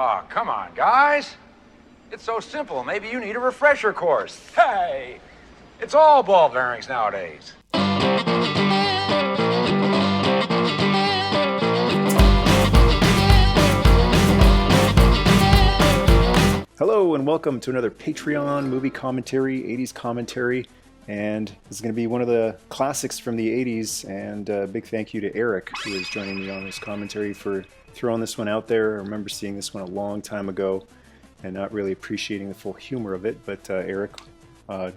Oh, come on, guys. It's so simple. Maybe you need a refresher course. Hey, it's all ball bearings nowadays. Hello and welcome to another Patreon movie commentary, 80s commentary. And this is going to be one of the classics from the 80s. And a big thank you to Eric, who is joining me on this commentary, for throwing this one out there. I remember seeing this one a long time ago and not really appreciating the full humor of it. But Eric,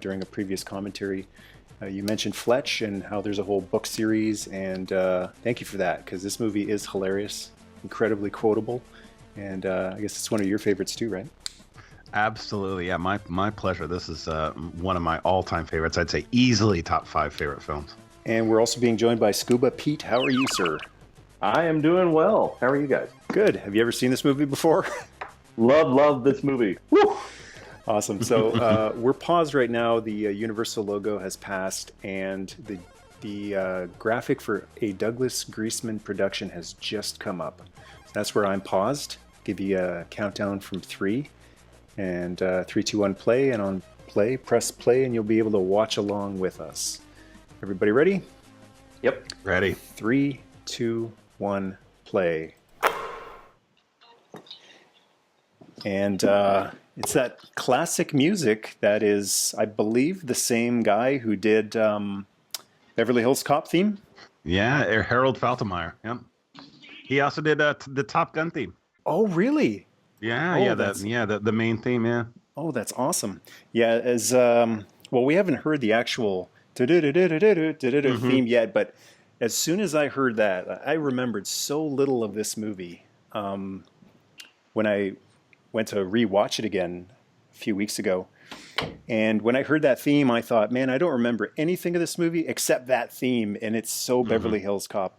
during a previous commentary, you mentioned Fletch and how there's a whole book series. And thank you for that, because this movie is hilarious, incredibly quotable. And I guess it's one of your favorites too, right? Absolutely, yeah, my pleasure. This is one of my all-time favorites. I'd say easily top 5 favorite films. And we're also being joined by Scuba Pete. How are you, sir? I am doing well. How are you guys? Good. Have you ever seen this movie before? Love this movie. Woo! Awesome. So we're paused right now. The Universal logo has passed, and the graphic for a Douglas Greaseman production has just come up. So that's where I'm paused. Give you a countdown from 3. And 3, 2, 1, play. And on play, press play, and you'll be able to watch along with us. Everybody ready? Yep. Ready. 3, 2, 1, play. And it's that classic music that is, I believe, the same guy who did Beverly Hills Cop theme. Yeah, Harold Faltermeyer. Yep. He also did the Top Gun theme. Oh, really? Yeah, the main theme, yeah. Oh, that's awesome. Yeah, as well, we haven't heard the actual theme yet, but as soon as I heard that, I remembered so little of this movie. When I went to rewatch it again a few weeks ago, and when I heard that theme, I thought, man, I don't remember anything of this movie except that theme, and it's so Beverly Hills Cop.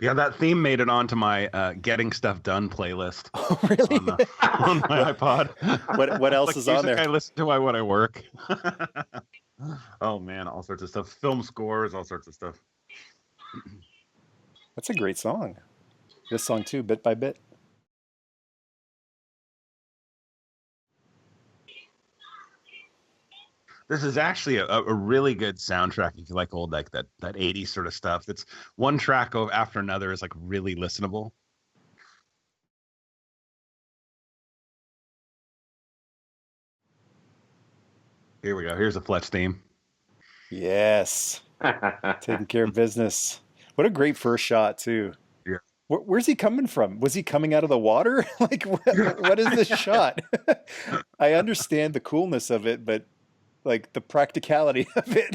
Yeah, that theme made it onto my Getting Stuff Done playlist. Oh, really? On my iPod. What else is on there? I listen to when I work. Oh, man, all sorts of stuff. Film scores, all sorts of stuff. That's a great song. This song, too, Bit by Bit. This is actually a really good soundtrack if you like old that 80s sort of stuff. It's one track after another is like really listenable. Here we go. Here's a Fletch theme. Yes. Taking care of business. What a great first shot, too. Yeah. Where's he coming from? Was he coming out of the water? Like, what is this shot? I understand the coolness of it, but like the practicality of it.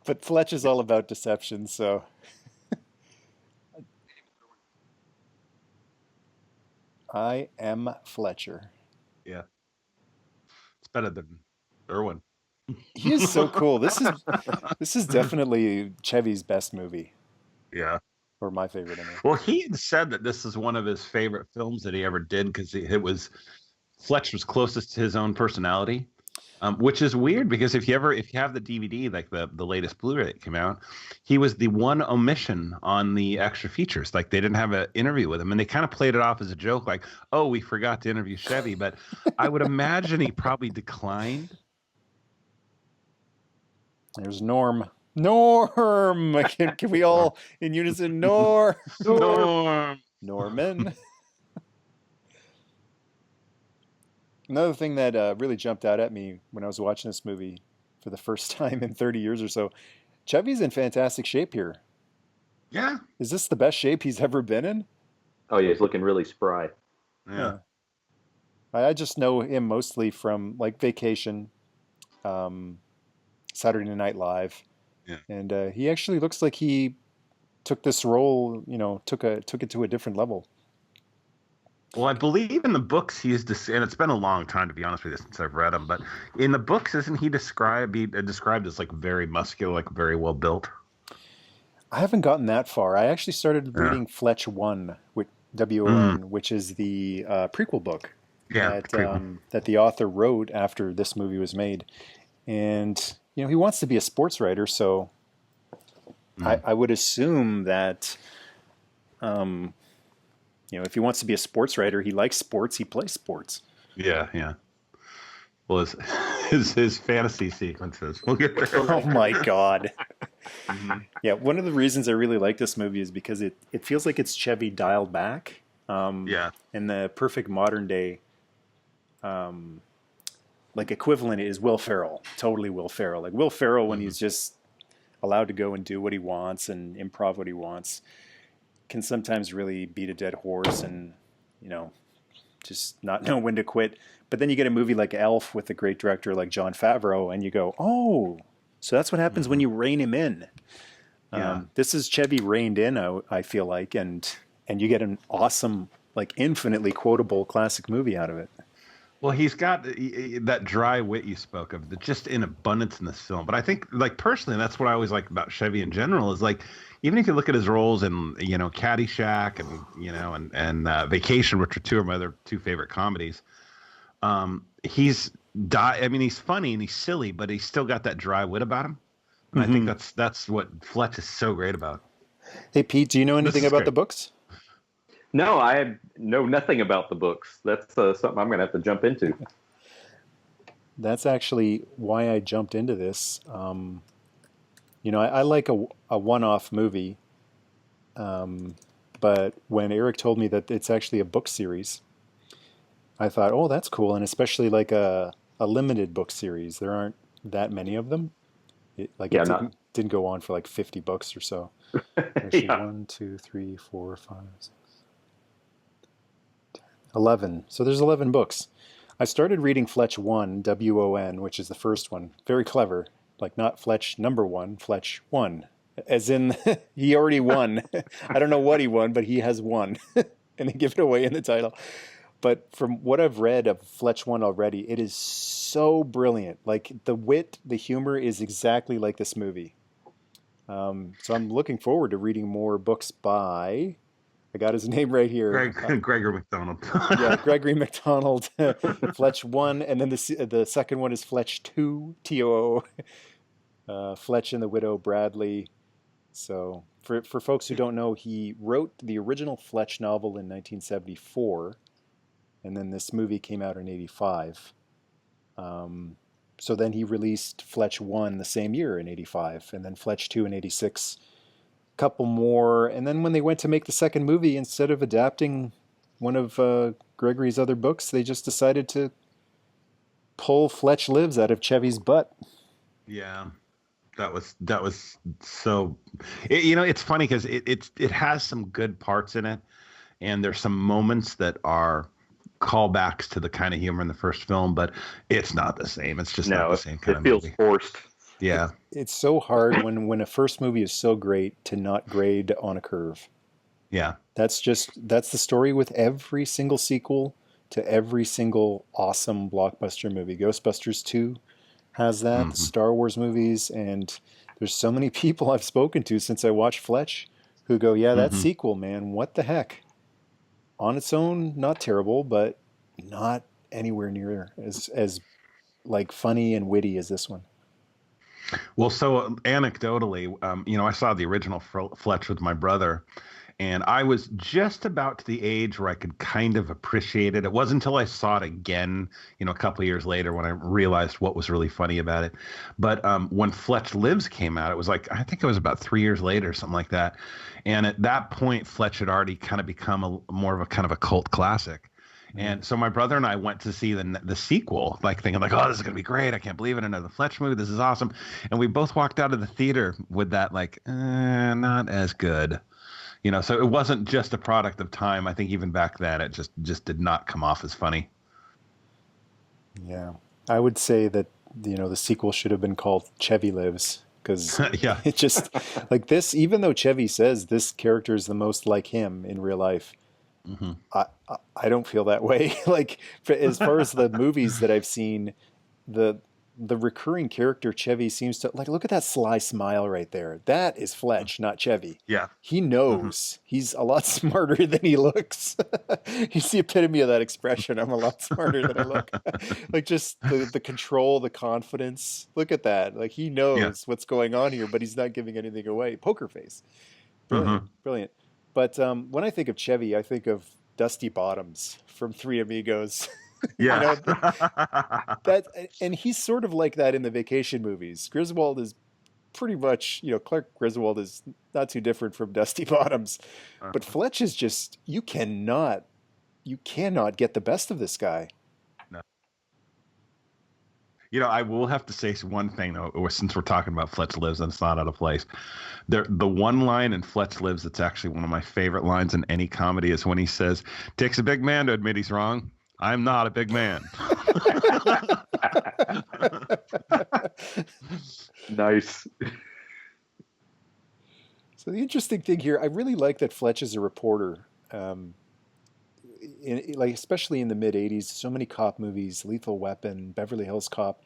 But Fletch is all about deception, so. I am Fletcher. Yeah. It's better than Irwin. He is so cool. This is definitely Chevy's best movie. Yeah. Or my favorite, I mean. Well, he had said that this is one of his favorite films that he ever did because Fletch was closest to his own personality, which is weird because if you have the DVD, like the latest Blu-ray that came out, he was the one omission on the extra features. Like they didn't have an interview with him, and they kind of played it off as a joke, like, "Oh, we forgot to interview Chevy." But I would imagine he probably declined. There's Norm. Norm. Can we all in unison? Norm. Norman. Another thing that really jumped out at me when I was watching this movie for the first time in 30 years or so, Chevy's in fantastic shape here. Yeah. Is this the best shape he's ever been in? Oh, yeah, he's looking really spry. Yeah. I just know him mostly from like Vacation, Saturday Night Live. Yeah. And he actually looks like he took this role, took it to a different level. Well, I believe in the books and it's been a long time to be honest with you since I've read them, but in the books, isn't he described as like very muscular, like very well built? I haven't gotten that far. I actually started reading Fletch 1 with WON, which is the prequel book that the author wrote after this movie was made. And, he wants to be a sports writer, so I would assume that if he wants to be a sports writer, he likes sports, he plays sports. Yeah, yeah. Well, his fantasy sequences. We'll get there. Oh my God. Mhm. Yeah, one of the reasons I really like this movie is because it feels like it's Chevy dialed back. Yeah. And the perfect modern day equivalent is Will Ferrell. Totally Will Ferrell. Like Will Ferrell when he's just allowed to go and do what he wants and improv what he wants can sometimes really beat a dead horse and, just not know when to quit. But then you get a movie like Elf with a great director like Jon Favreau and you go, oh, so that's what happens when you rein him in. Yeah. This is Chevy reined in, I feel like, and you get an awesome, infinitely quotable classic movie out of it. Well, he's got that dry wit you spoke of, just in abundance in this film. But I think, personally, that's what I always like about Chevy in general is even if you look at his roles in, Caddyshack and Vacation, which are two of my other two favorite comedies, he's funny and he's silly, but he's still got that dry wit about him. And I think that's what Fletch is so great about. Hey, Pete, do you know anything about the books? No, I know nothing about the books. That's something I'm going to have to jump into. That's actually why I jumped into this. I like a one-off movie, but when Eric told me that it's actually a book series, I thought, oh, that's cool, and especially like a limited book series. There aren't that many of them. It didn't go on for 50 books or so. Actually, 1, 2, 3, 4, 5, 6, 11. So there's 11 books. I started reading Fletch 1, W-O-N, which is the first one. Very clever. Not Fletch number 1, Fletch 1. As in, he already won. I don't know what he won, but he has won. And they give it away in the title. But from what I've read of Fletch 1 already, it is so brilliant. The wit, the humor is exactly like this movie. So I'm looking forward to reading more books by... I got his name right here. Gregory McDonald. Yeah, Gregory McDonald. Fletch 1, and then the second one is Fletch 2, T-O-O. Fletch and the Widow Bradley. So for folks who don't know, he wrote the original Fletch novel in 1974, and then this movie came out in 85. So then he released Fletch 1 the same year in 85, and then Fletch 2 in 86. Couple more, and then when they went to make the second movie, instead of adapting one of Gregory's other books, they just decided to pull Fletch Lives out of Chevy's butt. Yeah, that was so. It's funny because it has some good parts in it, and there's some moments that are callbacks to the kind of humor in the first film, but it's not the same. It's just not the same kind of movie. It feels forced. Yeah. It's so hard when a first movie is so great to not grade on a curve. Yeah. That's the story with every single sequel to every single awesome blockbuster movie. Ghostbusters 2 has that, the Star Wars movies, and there's so many people I've spoken to since I watched Fletch who go, yeah, that sequel, man, what the heck? On its own, not terrible, but not anywhere near as funny and witty as this one. Well, so anecdotally, I saw the original Fletch with my brother, and I was just about to the age where I could kind of appreciate it. It wasn't until I saw it again, a couple of years later when I realized what was really funny about it. But when Fletch Lives came out, it was I think it was about 3 years later, something like that. And at that point, Fletch had already kind of become more of a kind of a cult classic. And so my brother and I went to see the sequel, thinking oh, this is going to be great. I can't believe it. Another Fletch movie. This is awesome. And we both walked out of the theater with that not as good. So it wasn't just a product of time. I think even back then it just did not come off as funny. Yeah. I would say that, the sequel should have been called Chevy Lives because yeah. It just this, even though Chevy says this character is the most like him in real life, I don't feel that way. As far as the movies that I've seen, the recurring character Chevy seems to look at that sly smile right there. That is Fletch, not Chevy. Yeah. He knows he's a lot smarter than he looks. He's the epitome of that expression. I'm a lot smarter than I look. Just the control, the confidence. Look at that. He knows what's going on here, but he's not giving anything away. Poker face. Brilliant. Brilliant. But when I think of Chevy, I think of Dusty Bottoms from Three Amigos. Yeah. And he's sort of like that in the vacation movies. Griswold is pretty much, Clark Griswold is not too different from Dusty Bottoms, but Fletch is just, you cannot get the best of this guy. No. I will have to say one thing though, since we're talking about Fletch Lives and it's not out of place. The one line in Fletch Lives that's actually one of my favorite lines in any comedy is when he says, "Takes a big man to admit he's wrong. I'm not a big man." Nice. So the interesting thing here, I really like that Fletch is a reporter. Especially in the mid 80s, so many cop movies, Lethal Weapon, Beverly Hills Cop.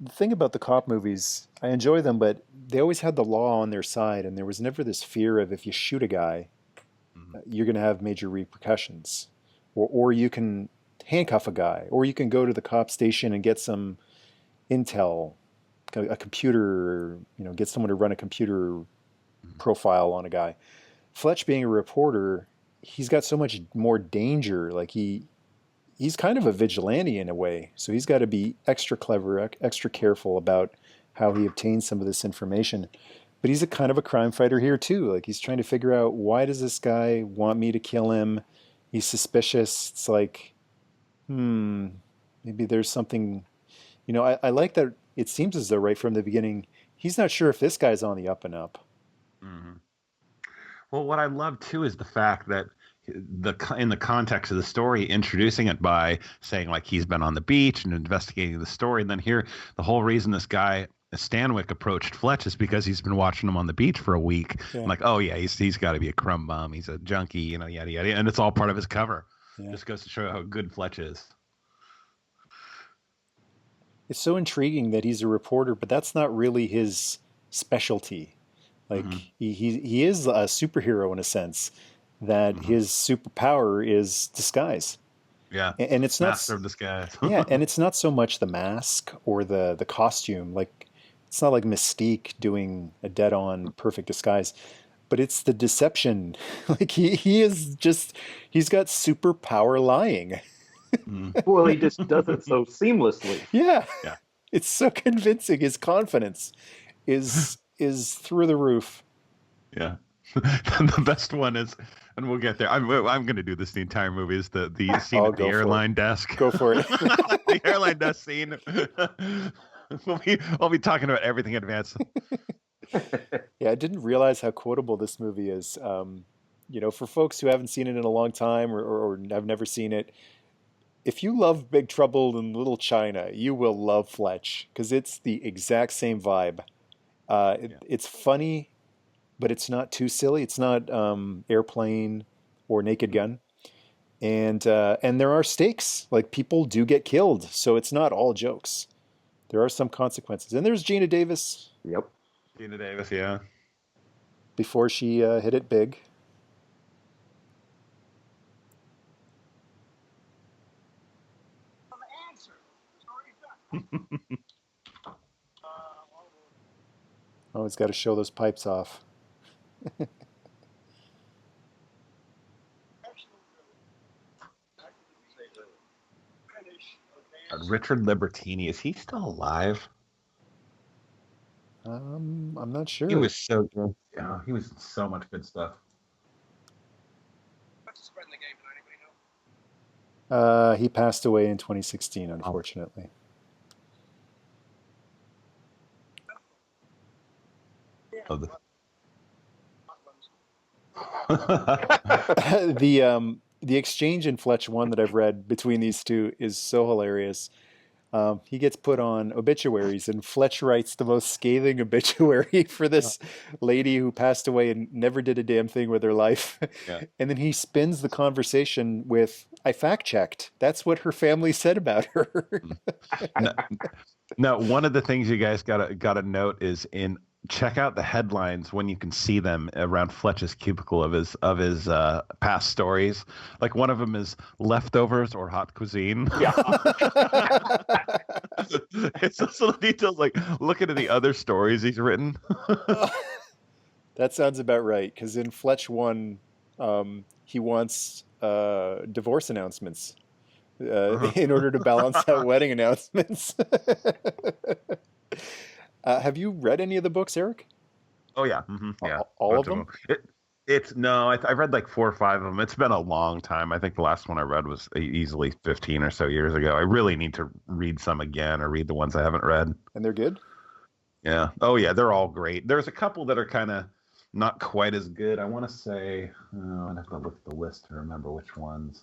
The thing about the cop movies, I enjoy them, but they always had the law on their side, and there was never this fear of if you shoot a guy, you're going to have major repercussions, or you can handcuff a guy, or you can go to the cop station and get some intel, a computer, get someone to run a computer profile on a guy. Fletch being a reporter, he's got so much more danger. Like he's kind of a vigilante in a way. So he's got to be extra clever, extra careful about how he obtains some of this information. But he's a kind of a crime fighter here too. Like he's trying to figure out, why does this guy want me to kill him? He's suspicious. It's like, maybe there's something, I like that. It seems as though right from the beginning, he's not sure if this guy's on the up and up. Mm-hmm. Well, what I love too is the fact that in the context of the story, introducing it by saying like he's been on the beach and investigating the story, and then here the whole reason this guy Stanwyck approached Fletch is because he's been watching him on the beach for a week. Yeah. Like, oh yeah, he's got to be a crumb bum. He's a junkie, yada yada, and it's all part of his cover. Yeah. Just goes to show how good Fletch is. It's so intriguing that he's a reporter, but that's not really his specialty. Like he is a superhero in a sense, that his superpower is disguise. Yeah, and it's not master of disguise. Yeah, and it's not so much the mask or the costume. Like it's not like Mystique doing a dead-on perfect disguise, but it's the deception. Like he's got superpower lying. Well, he just does it so seamlessly. Yeah. It's so convincing. His confidence is through the roof. Yeah. The best one is, and we'll get there. I'm going to do this the entire movie. Is the scene at the airline desk? Go for it. The airline desk scene. We'll be talking about everything in advance. Yeah, I didn't realize how quotable this movie is. For folks who haven't seen it in a long time or have never seen it, if you love Big Trouble in Little China, you will love Fletch because it's the exact same vibe. It's funny, but it's not too silly. It's not Airplane or Naked Gun, and there are stakes. Like people do get killed, so it's not all jokes. There are some consequences, and there's Gina Davis. Yep, Gina Davis. Yeah. Before she hit it big. Oh, it's got to show those pipes off. Richard Libertini, is he still alive? I'm not sure. He was so good. Yeah, he was in so much good stuff. He passed away in 2016, unfortunately. The exchange in Fletch 1 that I've read between these two is so hilarious. He gets put on obituaries, and Fletch writes the most scathing obituary for this lady who passed away and never did a damn thing with her life. Yeah. And then he spins the conversation with, "I fact-checked. That's what her family said about her." No, one of the things you guys gotta note is check out the headlines when you can see them around Fletch's cubicle of his past stories. Like one of them is leftovers or hot cuisine. Yeah. It's those little details, like looking at the other stories he's written. That sounds about right. Because in Fletch 1, he wants divorce announcements in order to balance out wedding announcements. Have you read any of the books, Eric? Oh yeah, yeah, All of bunch them? It's no, I read like 4 or 5 of them. It's been a long time. I think the last one I read was easily 15 or so years ago. I really need to read some again or read the ones I haven't read. And they're good? Yeah. Oh yeah, they're all great. There's a couple that are kind of not quite as good. I want to say, I'd have to look at the list to remember which ones.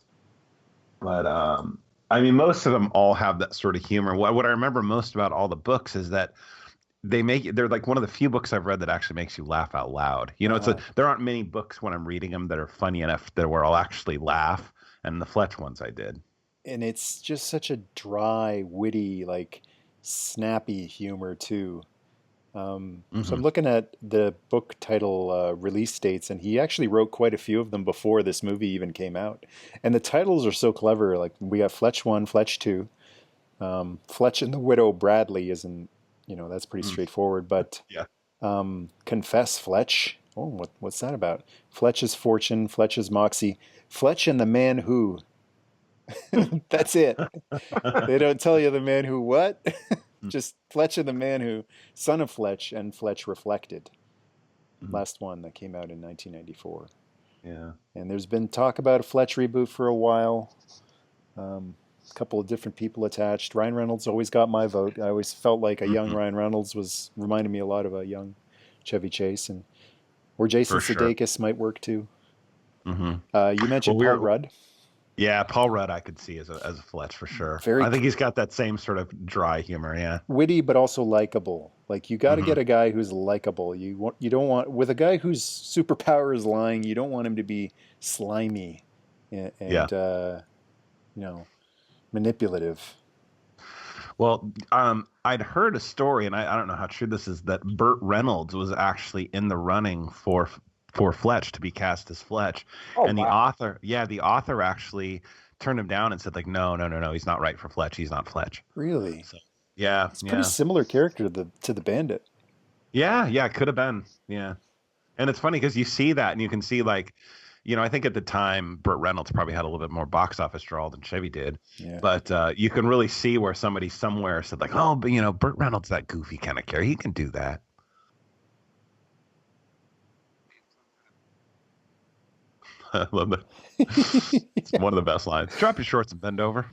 But I mean, most of them all have that sort of humor. What I remember most about all the books is that they're like one of the few books I've read that actually makes you laugh out loud. You know, there aren't many books when I'm reading them that are funny enough that where I'll actually laugh. And the Fletch ones I did. And it's just such a dry, witty, like snappy humor too. So I'm looking at the book title release dates, and he actually wrote quite a few of them before this movie even came out. And the titles are so clever. Like we got Fletch 1, Fletch 2. Fletch and the Widow Bradley isn't, that's pretty straightforward. But yeah. Confess Fletch. Oh, what's that about? Fletch's Fortune, Fletch's Moxie, Fletch and the Man Who. That's it. They don't tell you the man who what. Just Fletch and the Man Who, Son of Fletch, and Fletch Reflected. Last one that came out in 1994. Yeah. And there's been talk about a Fletch reboot for a while. A couple of different people attached. Ryan Reynolds always got my vote. I always felt like a young Ryan Reynolds reminded me a lot of a young Chevy Chase, or Jason Sudeikis might work too. You mentioned Paul Rudd. Yeah, Paul Rudd I could see as a Fletch for sure. I think he's got that same sort of dry humor, yeah. Witty but also likable. Like you got to get a guy who's likable. You don't want with a guy whose superpower is lying. You don't want him to be slimy and manipulative. Well, I'd heard a story, and I don't know how true this is, that Burt Reynolds was actually in the running for Fletch to be cast as Fletch. The author actually turned him down and said like, no, he's not right for Fletch. He's not Fletch. Really? So, yeah. It's a pretty similar character to the Bandit. Yeah, it could have been. Yeah. And it's funny because you see that and you can see like, I think at the time Burt Reynolds probably had a little bit more box office draw than Chevy did. Yeah. But you can really see where somebody somewhere said like, oh, but Burt Reynolds, that goofy kind of character, he can do that. I love that. It's one of the best lines. Drop your shorts and bend over.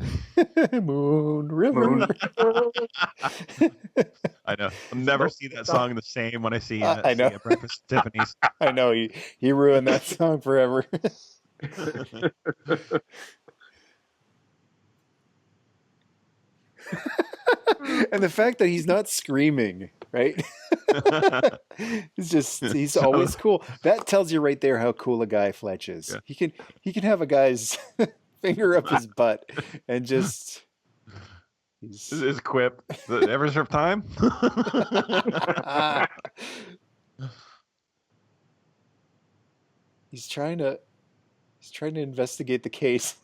Moon River. I know. I'll never see that song the same when I see it at Breakfast at Tiffany's. I know. He ruined that song forever. And the fact that he's not screaming, right? He's always cool. That tells you right there how cool a guy Fletch is. Yeah. He can have a guy's finger up his butt and just his quip. Ever serve time? He's trying to investigate the case.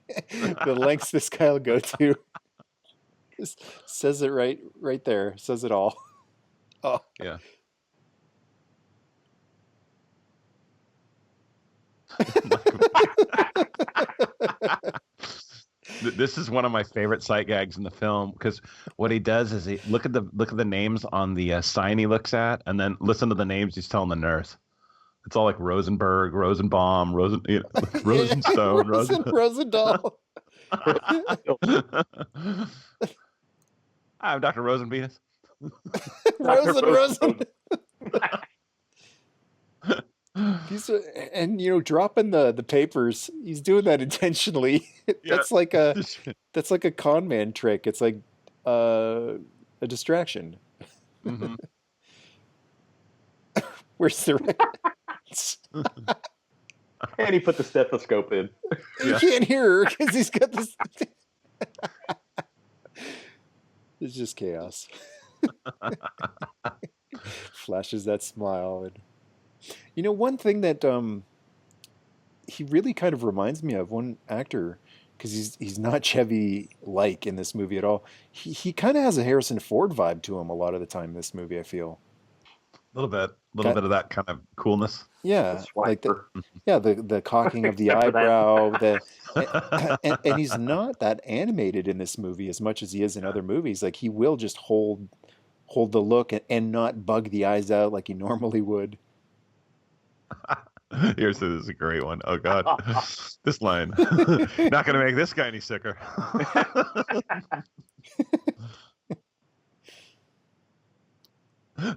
The lengths this guy will go to. Just says it right there. Says it all. Oh. Yeah. This is one of my favorite sight gags in the film because what he does is he look at the names on the sign he looks at, and then listen to the names he's telling the nurse. It's all like Rosenberg, Rosenbaum, Rosenstone, Rosendahl. I'm Dr. Rosenvenus. Rosen. Dropping the papers. He's doing that intentionally. That's like a con man trick. It's like a distraction. Mm-hmm. Where's the records? And he put the stethoscope in. You can't hear her because he's got this. It's just chaos. Flashes that smile. And one thing that he really kind of reminds me of, one actor, because he's not Chevy-like in this movie at all. He kind of has a Harrison Ford vibe to him a lot of the time in this movie, I feel. little bit of that kind of coolness. Yeah, like the Swiper. yeah the cocking of the Except for that. eyebrow, and he's not that animated in this movie as much as he is in other movies. Like he will just hold the look and not bug the eyes out like he normally would. This is a great one. Oh God, this line. Not gonna make this guy any sicker.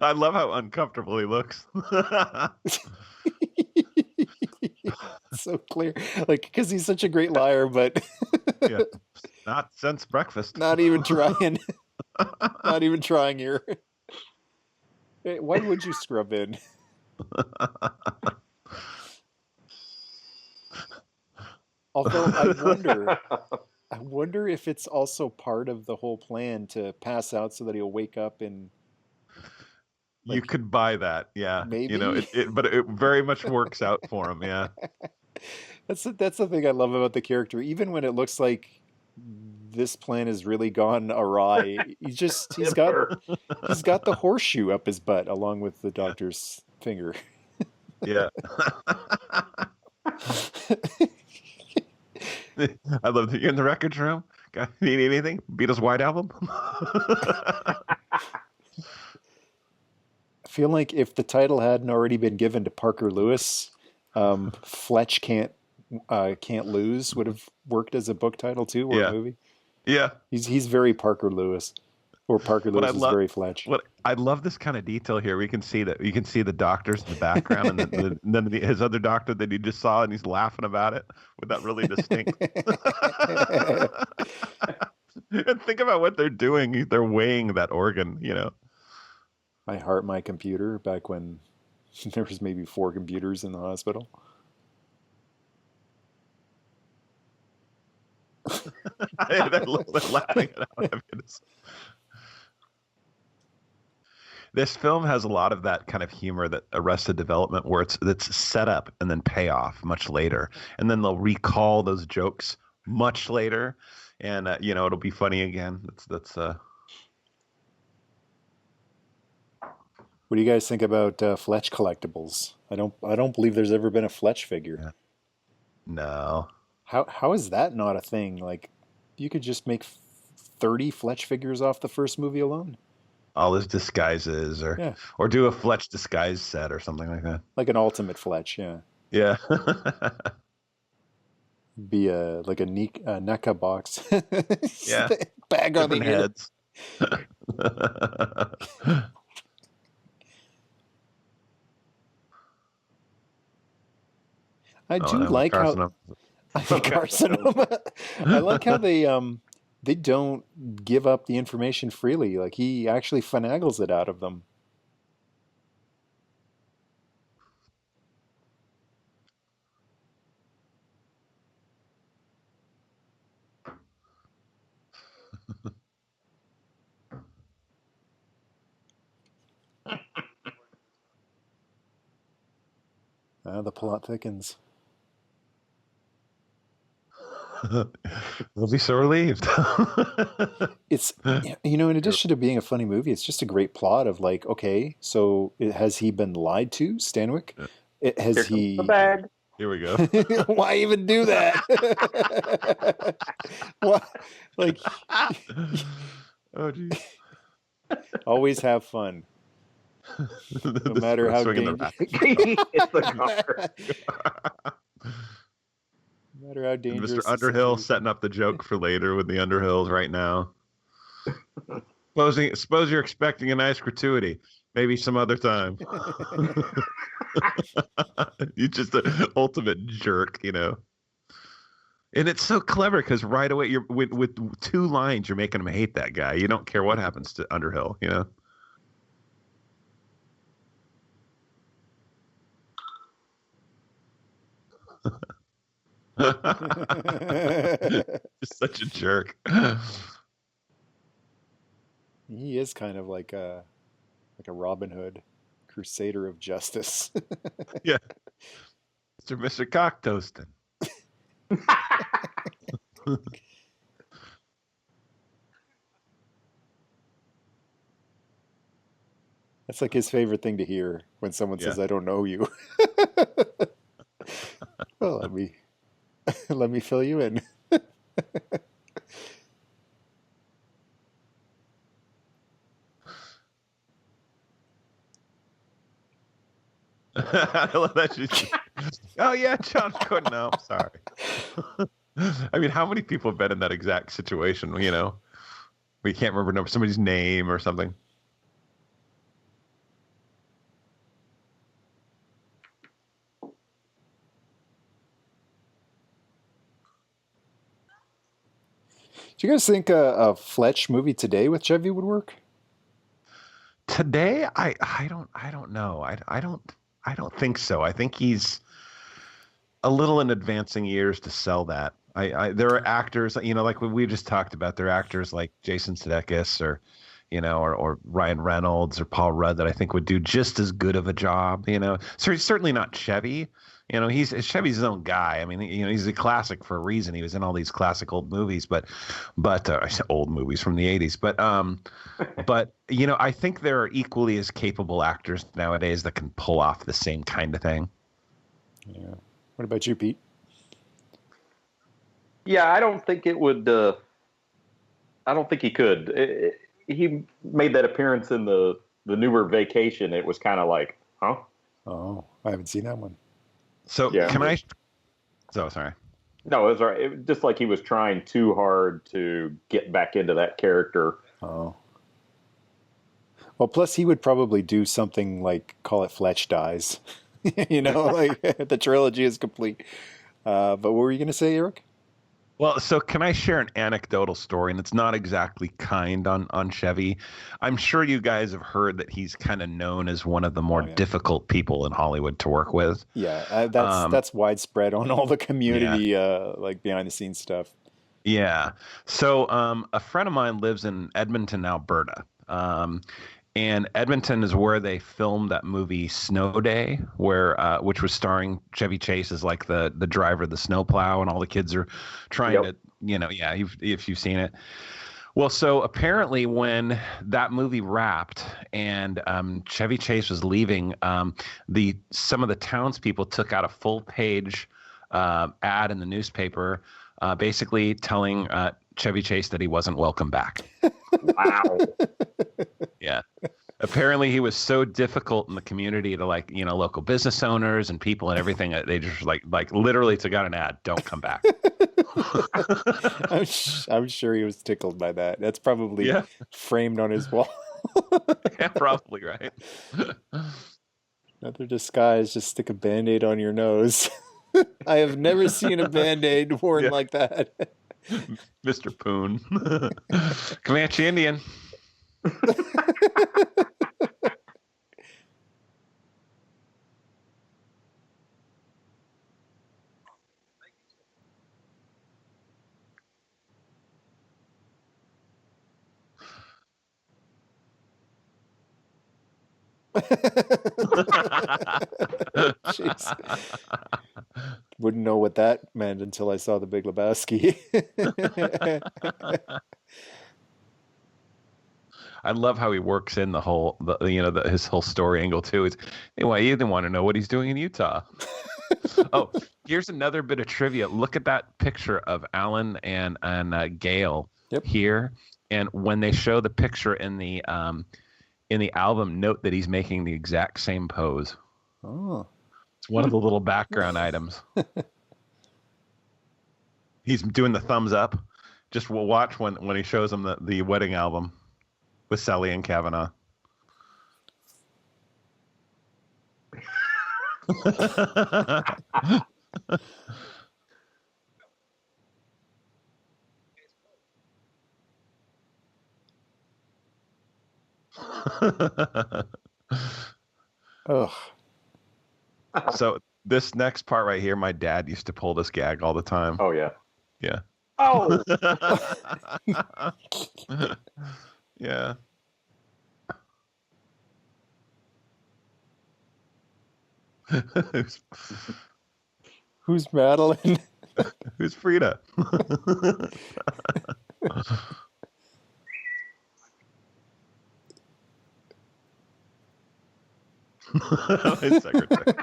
I love how uncomfortable he looks. So clear, like because he's such a great liar, but Yeah, not since breakfast. not even trying. Not even trying here. Hey, why would you scrub in? Although I wonder if it's also part of the whole plan to pass out so that he'll wake up and. You could buy that, yeah. Maybe. You know, but it very much works out for him, yeah. That's the thing I love about the character. Even when it looks like this plan has really gone awry, he's got the horseshoe up his butt along with the doctor's finger. Yeah. I love that you're in the records room. Need anything? Beatles White Album? I feel like if the title hadn't already been given to Parker Lewis, Fletch Can't Lose would have worked as a book title too, or a movie. Yeah. He's very Parker Lewis, or Parker Lewis is very Fletch. I love this kind of detail here. We can see that. You can see the doctors in the background, and then his other doctor that he just saw, and he's laughing about it with that really distinct. And think about what they're doing. They're weighing that organ, you know. My heart, my computer. Back when there was maybe 4 computers in the hospital. they're laughing at how heavy it is. This film has a lot of that kind of humor that Arrested Development, where it's set up and then pay off much later, and then they'll recall those jokes much later, and you know, it'll be funny again. That's. What do you guys think about Fletch collectibles? I don't believe there's ever been a Fletch figure. Yeah. No. How is that not a thing? Like, you could just make 30 Fletch figures off the first movie alone. All his disguises, or do a Fletch disguise set or something like that. Like an ultimate Fletch, yeah. Yeah. Be like a NECA box. Yeah. Bag on the heads. I like how carcinoma. I like how they don't give up the information freely. Like he actually finagles it out of them. The plot thickens. We'll be so relieved. It's, you know, in addition to being a funny movie, it's just a great plot of like, okay, so has he been lied to, Stanwyck? Has he? The bag. Here we go. Why even do that? What? Like, oh geez. Always have fun. No matter how dangerous. No matter how dangerous. Mr. Underhill setting up the joke for later with the Underhills right now. Suppose you're expecting a nice gratuity. Maybe some other time. You're just an ultimate jerk, you know. And it's so clever because right away you're with 2 lines you're making him hate that guy. You don't care what happens to Underhill, you know. Just such a jerk. He is kind of like a Robin Hood, crusader of justice. Yeah. Mr. Cock Toasting. That's like his favorite thing to hear when someone says, "I don't know you." Well, let me fill you in. I love that. Oh yeah, John couldn't. No, I'm sorry. I mean, how many people have been in that exact situation? You know, we can't remember somebody's name or something. Do you guys think a Fletch movie today with Chevy would work? Today, I don't know. I don't think so. I think he's a little in advancing years to sell that. There are actors, you know, like we just talked about. There are actors like Jason Sudeikis or, you know, or Ryan Reynolds or Paul Rudd that I think would do just as good of a job. You know, so he's certainly not Chevy. You know, Chevy's his own guy. I mean, you know, he's a classic for a reason. He was in all these classic old movies, but I said old movies from the 80s. But you know, I think there are equally as capable actors nowadays that can pull off the same kind of thing. Yeah. What about you, Pete? Yeah, I don't think it would. I don't think he could. He made that appearance in the newer Vacation. It was kind of like, huh? Oh, I haven't seen that one. So Yeah. can I? So sorry. No, it was all right. It was just like he was trying too hard to get back into that character. Oh. Well, plus he would probably do something like call it Fletch Dies. You know, like the trilogy is complete. But what were you going to say, Eric? Well, so can I share an anecdotal story? And it's not exactly kind on Chevy. I'm sure you guys have heard that he's kind of known as one of the more difficult people in Hollywood to work with. Yeah, that's widespread on all the community, like behind the scenes stuff. Yeah. So a friend of mine lives in Edmonton, Alberta. And Edmonton is where they filmed that movie Snow Day, which was starring Chevy Chase as like the driver of the snowplow, and all the kids are trying to, you know, if you've seen it. Well, so apparently when that movie wrapped and Chevy Chase was leaving, some of the townspeople took out a full page ad in the newspaper, basically telling Chevy Chase that he wasn't welcome back. Wow. Yeah. Apparently he was so difficult in the community to, like, you know, local business owners and people and everything that they just like literally took out an ad, don't come back. I'm sure he was tickled by that. That's probably framed on his wall. Yeah, probably, right. Another disguise, just stick a Band-Aid on your nose. I have never seen a Band-Aid worn like that. Mr. Poon. Comanche Indian. Jeez. Wouldn't know what that meant until I saw The Big Lebowski. I love how he works in his whole story angle too. It's anyway, you didn't want to know what he's doing in Utah. Oh, here's another bit of trivia. Look at that picture of Alan and Gail here, and when they show the picture in the album, note that he's making the exact same pose. Oh, it's one of the little background items. He's doing the thumbs up. Just watch when he shows them the wedding album with Sally and Kavanaugh. Ugh. So this next part right here, my dad used to pull this gag all the time. Oh yeah. Yeah. Oh. Yeah. Who's Madeline? Who's Frida? My secretary.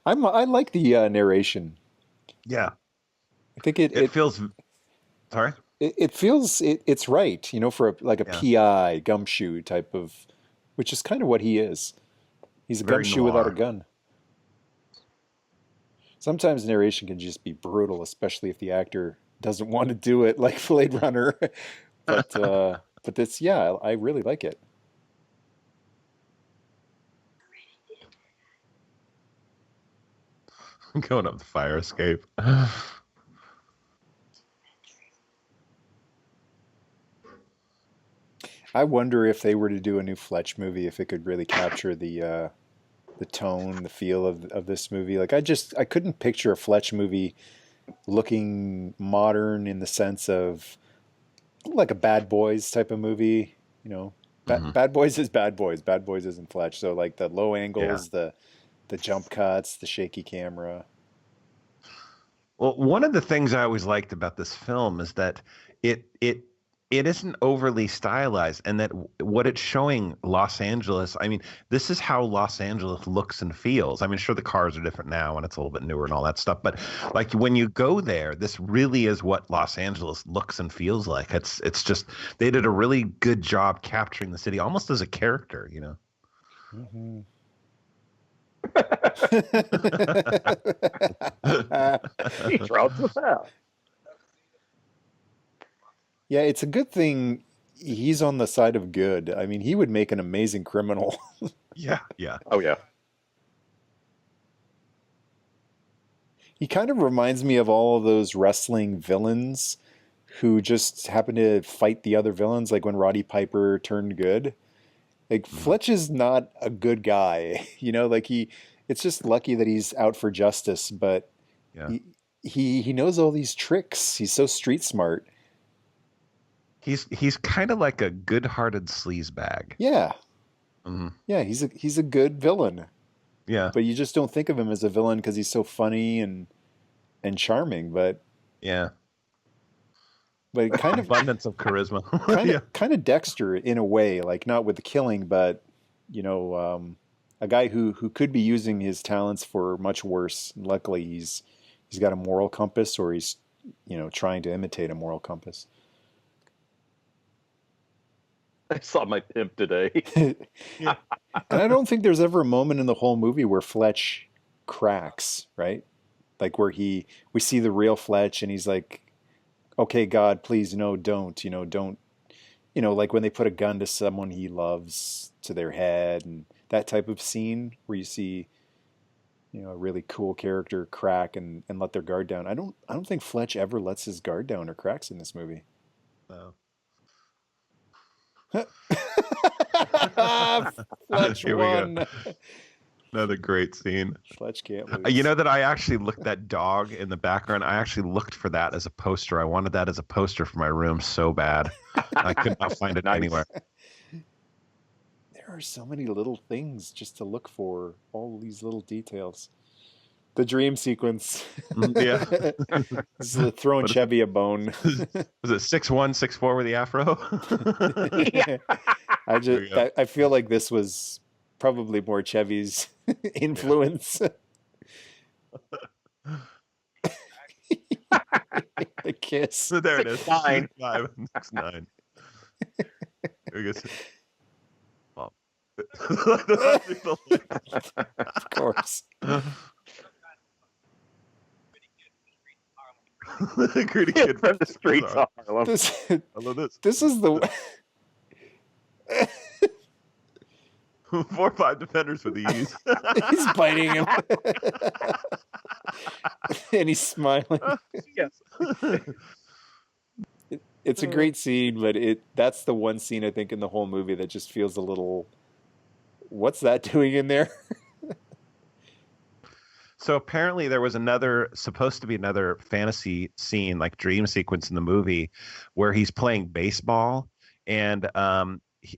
I like the narration. Yeah. I think It feels. Sorry. it feels it's right, you know, for like a Yeah. PI gumshoe type of, which is kind of what he is. He's a Very gumshoe without a noir. gun. Sometimes narration can just be brutal, especially if the actor doesn't want to do it, like Blade Runner. But this, yeah, I really like it. Going up the fire escape. I wonder if they were to do a new Fletch movie, if it could really capture the tone, the feel of this movie. Like I couldn't picture a Fletch movie looking modern in the sense of like a Bad Boys type of movie. You know, Mhm. Bad Boys is Bad Boys. Bad Boys isn't Fletch. So like the low angles, the jump cuts, the shaky camera. Well, one of the things I always liked about this film is that it it it isn't overly stylized, and that what it's showing Los Angeles. I mean, this is how Los Angeles looks and feels. I mean, sure, the cars are different now, and it's a little bit newer and all that stuff. But like when you go there, this really is what Los Angeles looks and feels like. It's just they did a really good job capturing the city almost as a character, you know. Mm-hmm. He trouts us out. Yeah, it's a good thing he's on the side of good. I mean, he would make an amazing criminal. Yeah, yeah. Oh yeah. He kind of reminds me of all of those wrestling villains who just happen to fight the other villains, like when Roddy Piper turned good. Like Fletch is not a good guy, you know, like it's just lucky that he's out for justice, but Yeah. he knows all these tricks. He's so street smart. He's kind of like a good-hearted sleazebag. Yeah. Hmm. Yeah, he's a good villain. Yeah, But you just don't think of him as a villain because he's so funny and charming, yeah. but kind of Abundance of charisma. Yeah. kind of Dexter in a way, like not with the killing, but you know, a guy who could be using his talents for much worse. Luckily, he's got a moral compass, or he's, you know, trying to imitate a moral compass. I saw my pimp today. And I don't think there's ever a moment in the whole movie where Fletch cracks, right? Like where we see the real Fletch and he's like, okay, God, please, no, don't, you know, don't, you know, like when they put a gun to someone he loves to their head, and that type of scene where you see, you know, a really cool character crack and let their guard down. I don't think Fletch ever lets his guard down or cracks in this movie. So. Fletch Here we go. won. Another great scene. Fletch can't lose. You know that I actually looked that dog in the background. I actually looked for that as a poster. I wanted that as a poster for my room so bad. I could not find it Nice. anywhere. There are so many little things just to look for, all these little details. The dream sequence. Yeah. This is throwing Chevy a bone. Was it 6'1", 6'4" with the afro? I feel like this was probably more Chevy's influence. The kiss. So there it is. 6'9". 6'5", 6'9". There we go. Oh. Of course. Gritty Kid kid from the streets of Harlem. This, I love this. this is the 4 or 5 defenders with ease. he's biting him. And he's smiling. Yes. It's a great scene, but that's the one scene I think in the whole movie that just feels a little, what's that doing in there? So apparently there was supposed to be another fantasy scene, like dream sequence in the movie, where he's playing baseball, and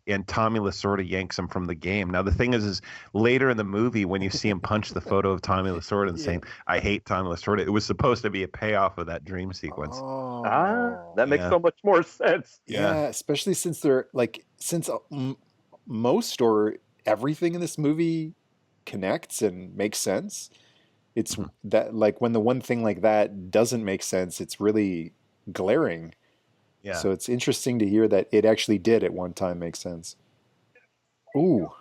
and Tommy Lasorda yanks him from the game. Now the thing is later in the movie when you see him punch the photo of Tommy Lasorda and saying, "I hate Tommy Lasorda," it was supposed to be a payoff of that dream sequence. That makes so much more sense. Yeah, especially since they're like most or everything in this movie connects and makes sense. It's that like when the one thing like that doesn't make sense, it's really glaring. Yeah. So it's interesting to hear that it actually did at one time make sense. Ooh.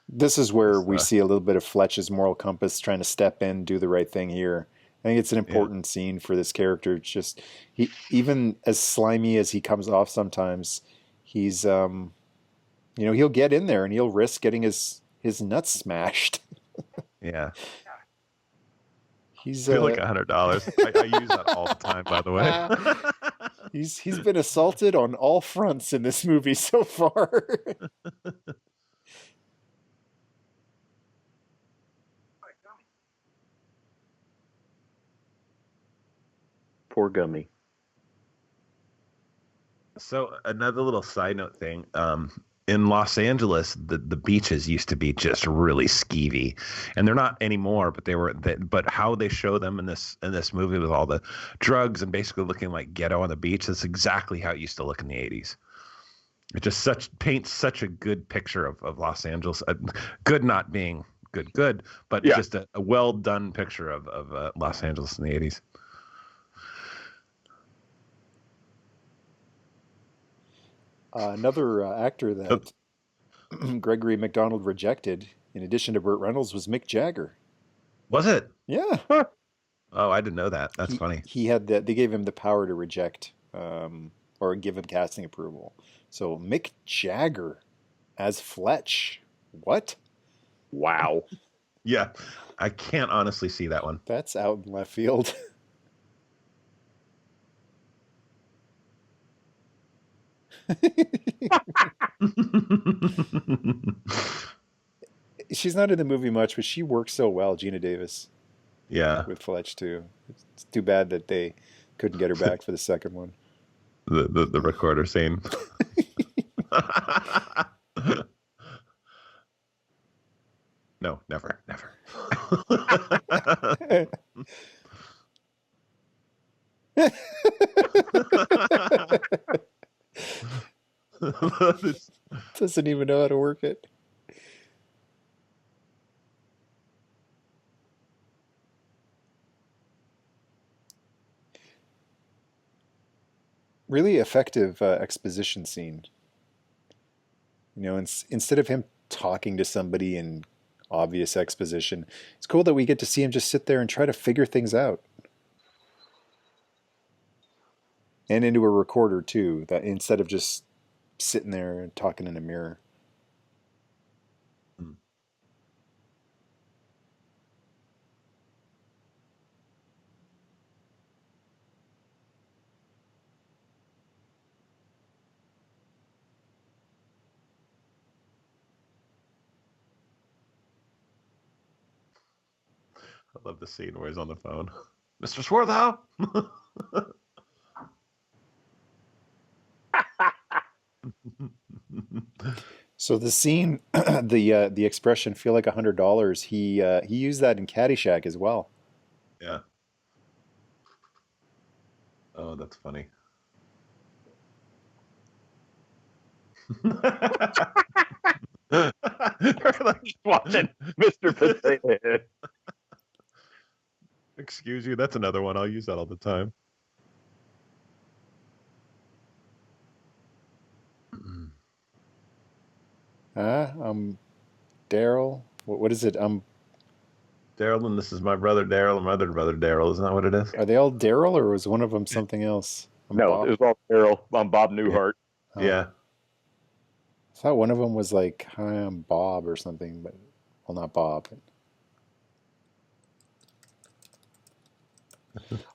This is where we see a little bit of Fletch's moral compass trying to step in, do the right thing here. I think it's an important scene for this character. It's just he, even as slimy as he comes off sometimes, he's he'll get in there and he'll risk getting his nuts smashed. Yeah. He's I feel like $100. I use that all the time, by the way. He's been assaulted on all fronts in this movie so far. Poor Gummy. So another little side note thing. In Los Angeles, the beaches used to be just really skeevy, and they're not anymore. But they were. But how they show them in this movie with all the drugs and basically looking like ghetto on the beach, that's exactly how it used to look in the 80s. It just paints such a good picture of Los Angeles. Good not being good, but just a well done picture of Los Angeles in the 80s. Another actor that Gregory McDonald rejected, in addition to Burt Reynolds, was Mick Jagger. Was it? Yeah. Oh, I didn't know that. That's funny. He had they gave him the power to reject or give him casting approval. So Mick Jagger as Fletch. What? Wow. Yeah, I can't honestly see that one. That's out in left field. She's not in the movie much, but she works so well, Gina Davis. Yeah. With Fletch too. It's too bad that they couldn't get her back for the second one. The recorder scene. No, never. Doesn't even know how to work it. Really effective exposition scene. Instead of him talking to somebody in obvious exposition, it's cool that we get to see him just sit there and try to figure things out. And into a recorder too, that instead of just sitting there and talking in a mirror. I love the scene where he's on the phone. Mr. Swarthout! So the scene, the expression "feel like $100," he used that in Caddyshack as well. Yeah. Oh, that's funny. They're like watching Mr. Potato Head. Excuse you, that's another one. I'll use that all the time. Daryl. What is it? Daryl, and this is my brother Daryl, and my other brother Daryl. Isn't that what it is? Are they all Daryl, or was one of them something else? No, Bob? it was all Daryl. I'm Bob Newhart. Oh. Yeah. I thought one of them was like, "Hi, I'm Bob" or something, but well, not Bob.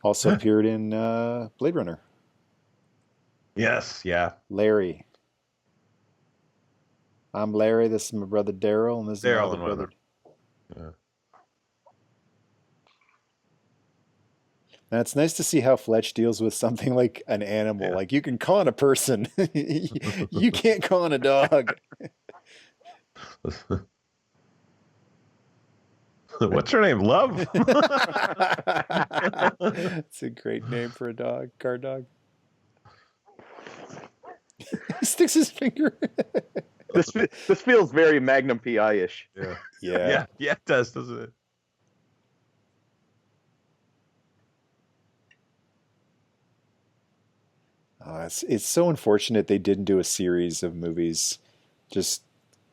Also appeared in Blade Runner. Yes, yeah. Larry. I'm Larry. This is my brother Daryl, and this is Daryl my and brother. Yeah. And it's nice to see how Fletch deals with something like an animal. Yeah. Like you can con a person, you can't con a dog. What's her name? Love. It's a great name for a dog, guard dog. He sticks his finger. This feels very Magnum PI-ish. Yeah. Yeah. Yeah, it does, doesn't it? It's so unfortunate they didn't do a series of movies just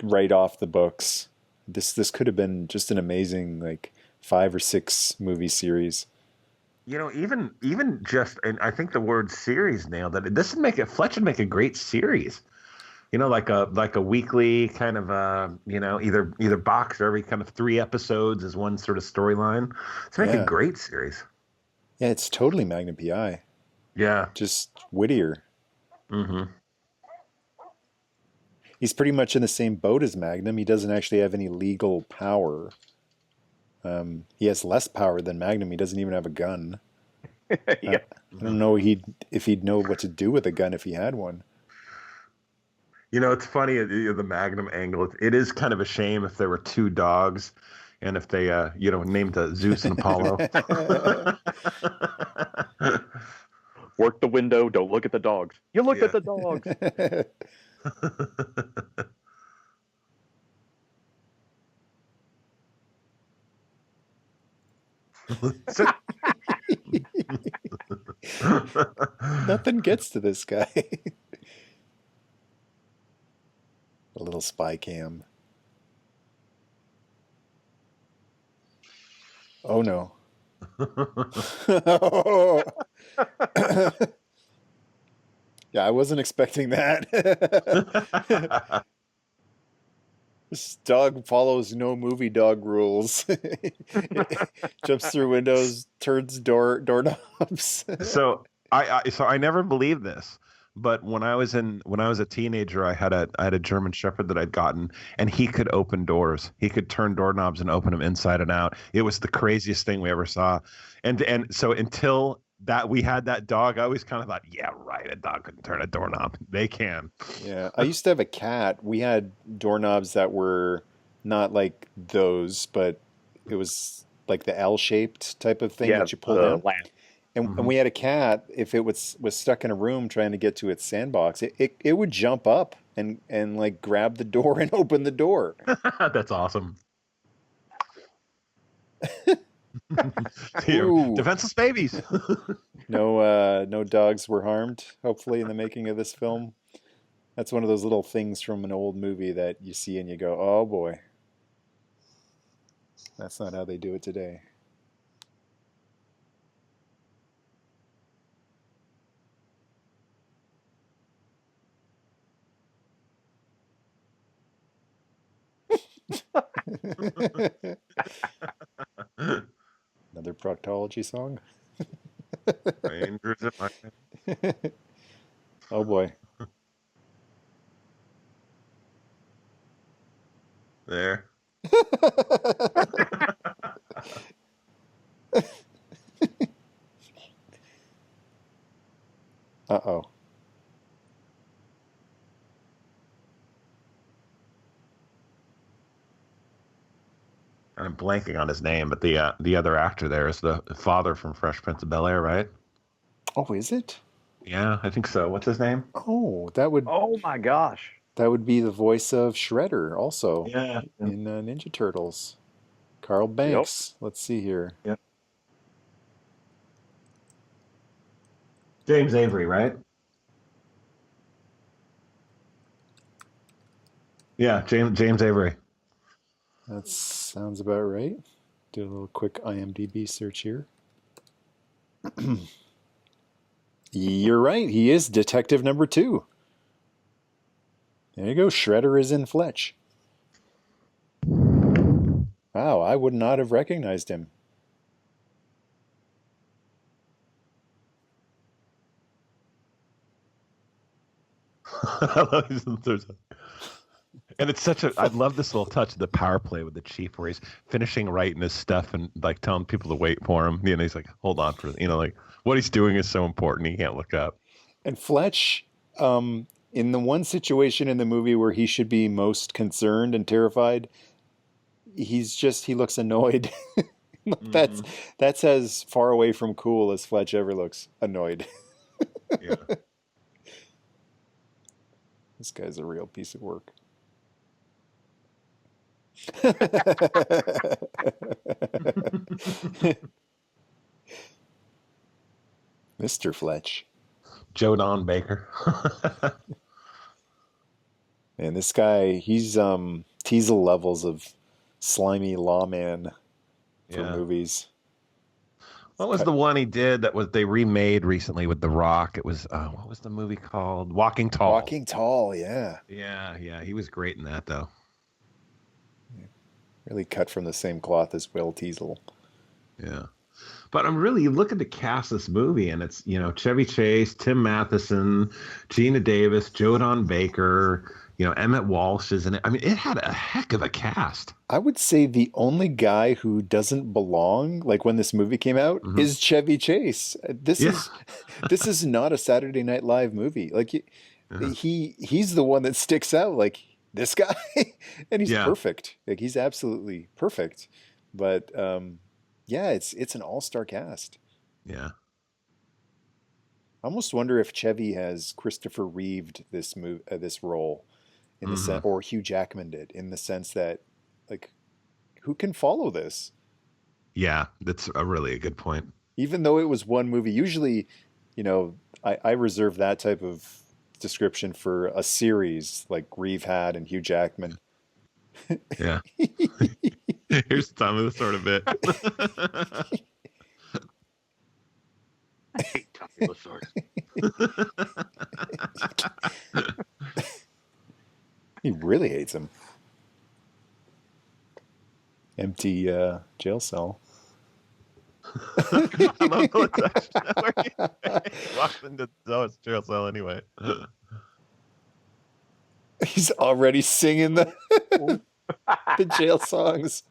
right off the books. This could have been just an amazing like 5 or 6 movie series. You know, even just, and I think the word series nailed it. This would make it. Fletch would make a great series. You know, like a weekly kind of either box or every kind of 3 episodes as one sort of storyline. It's make a great series. Yeah, it's totally Magnum PI. Yeah. Just wittier. Mm-hmm. He's pretty much in the same boat as Magnum. He doesn't actually have any legal power. He has less power than Magnum. He doesn't even have a gun. Yeah. I don't know if he'd know what to do with a gun if he had one. You know, it's funny, the Magnum angle. It is kind of a shame if there were 2 dogs, and if they, named Zeus and Apollo. Work the window. Don't look at the dogs. You looked at the dogs. Nothing gets to this guy. A little spy cam. Oh no. Yeah, I wasn't expecting that. This dog follows no movie dog rules. Jumps through windows, turns doorknobs. So I never believed this, but when I was a teenager, I had a German Shepherd that I'd gotten, and he could open doors. He could turn doorknobs and open them inside and out. It was the craziest thing we ever saw. And so until that we had that dog, I always kind of thought, yeah, right, a dog couldn't turn a doorknob. They can. Yeah, I used to have a cat. We had doorknobs that were not like those, but it was like the L-shaped type of thing that you pull down. And we had a cat. If it was stuck in a room trying to get to its sandbox, it would jump up and like grab the door and open the door. That's awesome. Ooh. Defenseless babies. No dogs were harmed, hopefully, in the making of this film. That's one of those little things from an old movie that you see and you go, oh boy. That's not how they do it today. Another proctology song? Rangers in my... Oh boy. There. Uh-oh. I'm blanking on his name, but the other actor there is the father from Fresh Prince of Bel-Air, right? Oh, is it? Yeah, I think so. What's his name? Oh, that would Oh my gosh. that would be the voice of Shredder also Yeah. in Ninja Turtles. Carl Banks. Let's see here. Yeah. James Avery, right? Yeah, James Avery. That sounds about right. Do a little quick IMDb search here. You're right. He is Detective Number 2. There you go. Shredder is in Fletch. Wow, I would not have recognized him. And it's such a, I love this little touch of the power play with the chief where he's finishing writing his stuff and like telling people to wait for him. You know, he's like, hold on for, like what he's doing is so important. He can't look up. And Fletch, in the one situation in the movie where he should be most concerned and terrified, he looks annoyed. That's as far away from cool as Fletch ever looks. Annoyed. Yeah. This guy's a real piece of work. Mr. Fletch. Joe Don Baker. And this guy, he's Teasel levels of slimy lawman for movies. What was the one he did they remade recently with The Rock? It was what was the movie called? Walking Tall. Walking Tall, yeah. Yeah. He was great in that though. Really cut from the same cloth as Will Teasel. Yeah. But you look at the cast of this movie, and it's, Chevy Chase, Tim Matheson, Gina Davis, Joe Don Baker, Emmett Walsh is in it. I mean, it had a heck of a cast. I would say the only guy who doesn't belong, like when this movie came out, is Chevy Chase. This is not a Saturday Night Live movie. Like he's the one that sticks out. Like this guy, and he's perfect. Like he's absolutely perfect. But it's an all-star cast. Yeah. I almost wonder if Chevy has Christopher Reeved this role in the sense, or Hugh Jackman did, in the sense that, like, who can follow this? Yeah, that's a good point. Even though it was one movie, usually, I reserve that type of description for a series like Reeve had and Hugh Jackman. Yeah. Here's Tommy the sort of bit. I hate Tommy Lasorda. He really hates him. Empty jail cell. I love where he walks into his jail cell anyway. He's already singing the jail songs.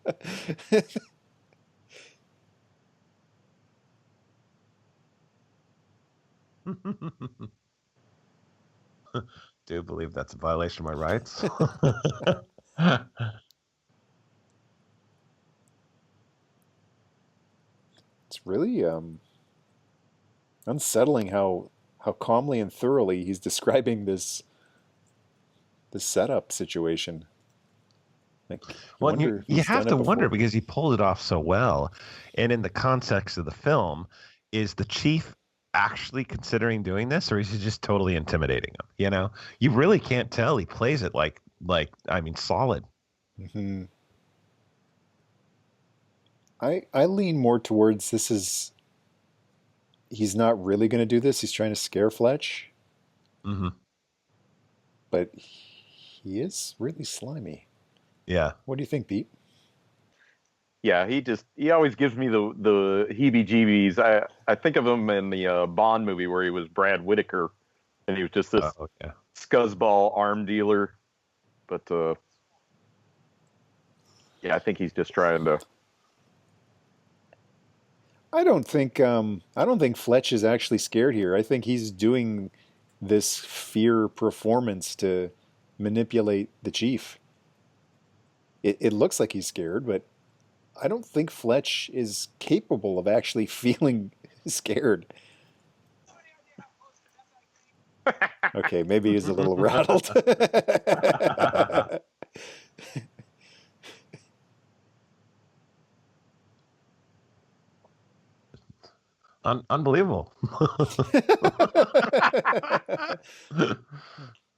Do you believe that's a violation of my rights? It's really unsettling how calmly and thoroughly he's describing this setup situation. Like, you have to wonder because he pulled it off so well, and in the context of the film, is the chief actually considering doing this, or is he just totally intimidating him? You really can't tell. He plays it like solid. Mm-hmm. I lean more towards he's not really going to do this. He's trying to scare Fletch. Mm-hmm. But he is really slimy. Yeah. What do you think, Pete? Yeah, he always gives me the heebie-jeebies. I think of him in the Bond movie where he was Brad Whitaker, and he was just this scuzzball arm dealer. But I think he's just trying to. I don't think Fletch is actually scared here. I think he's doing this fear performance to manipulate the chief. It looks like he's scared, but I don't think Fletch is capable of actually feeling scared. Okay, maybe he's a little rattled. Unbelievable.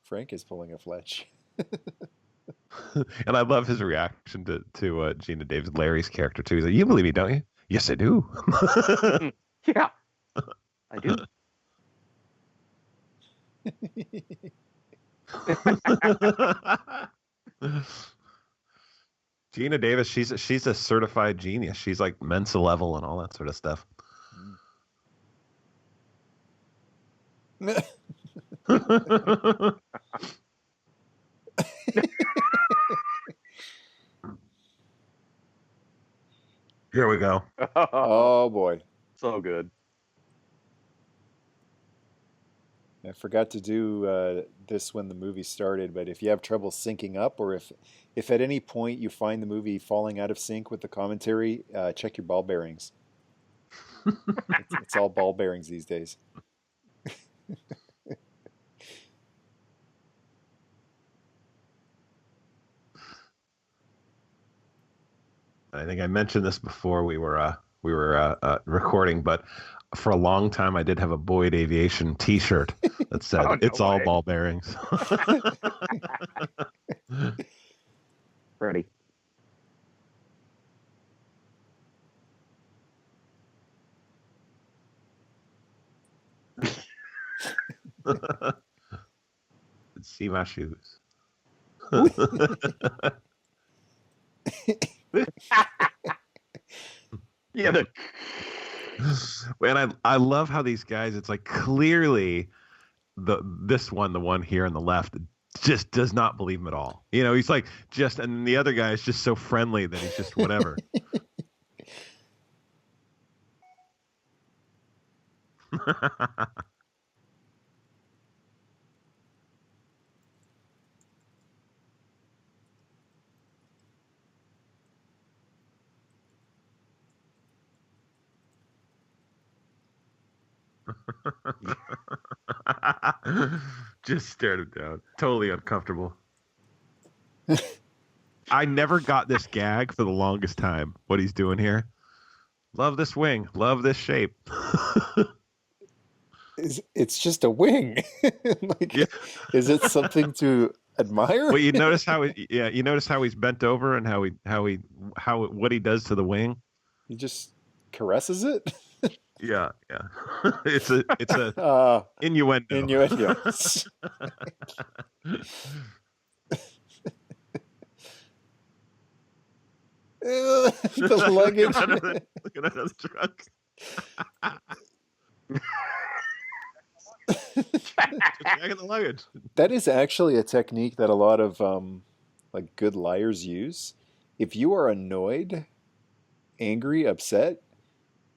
Frank is pulling a Fletch. And I love his reaction to Gina Davis, Larry's character too. He's like, "You believe me, don't you?" "Yes, I do." Yeah, I do. Gina Davis, she's a certified genius. She's like Mensa level and all that sort of stuff. Here we go. Oh boy. So good. I forgot to do this when the movie started, but if you have trouble syncing up, or if at any point you find the movie falling out of sync with the commentary, check your ball bearings. It's all ball bearings these days. I think I mentioned this before we were recording, but for a long time I did have a Boyd Aviation T-shirt that said Oh, no "It's all way. ball bearings." Ready. See my shoes. Yeah. And I love how these guys. It's like clearly the one here on the left just does not believe him at all. You know, he's like and the other guy is just so friendly that he's just whatever. Just stared him down. Totally uncomfortable. I never got this gag for the longest time. What he's doing here. Love this wing. Love this shape. It's just a wing. Like, Yeah. Is it something to admire? Well, you notice how he's bent over and what he does to the wing. He just caresses it. Yeah. It's a innuendo. Innuendo. The luggage. Look at another truck. Just checking the luggage. That is actually a technique that a lot of like good liars use. If you are annoyed, angry, upset,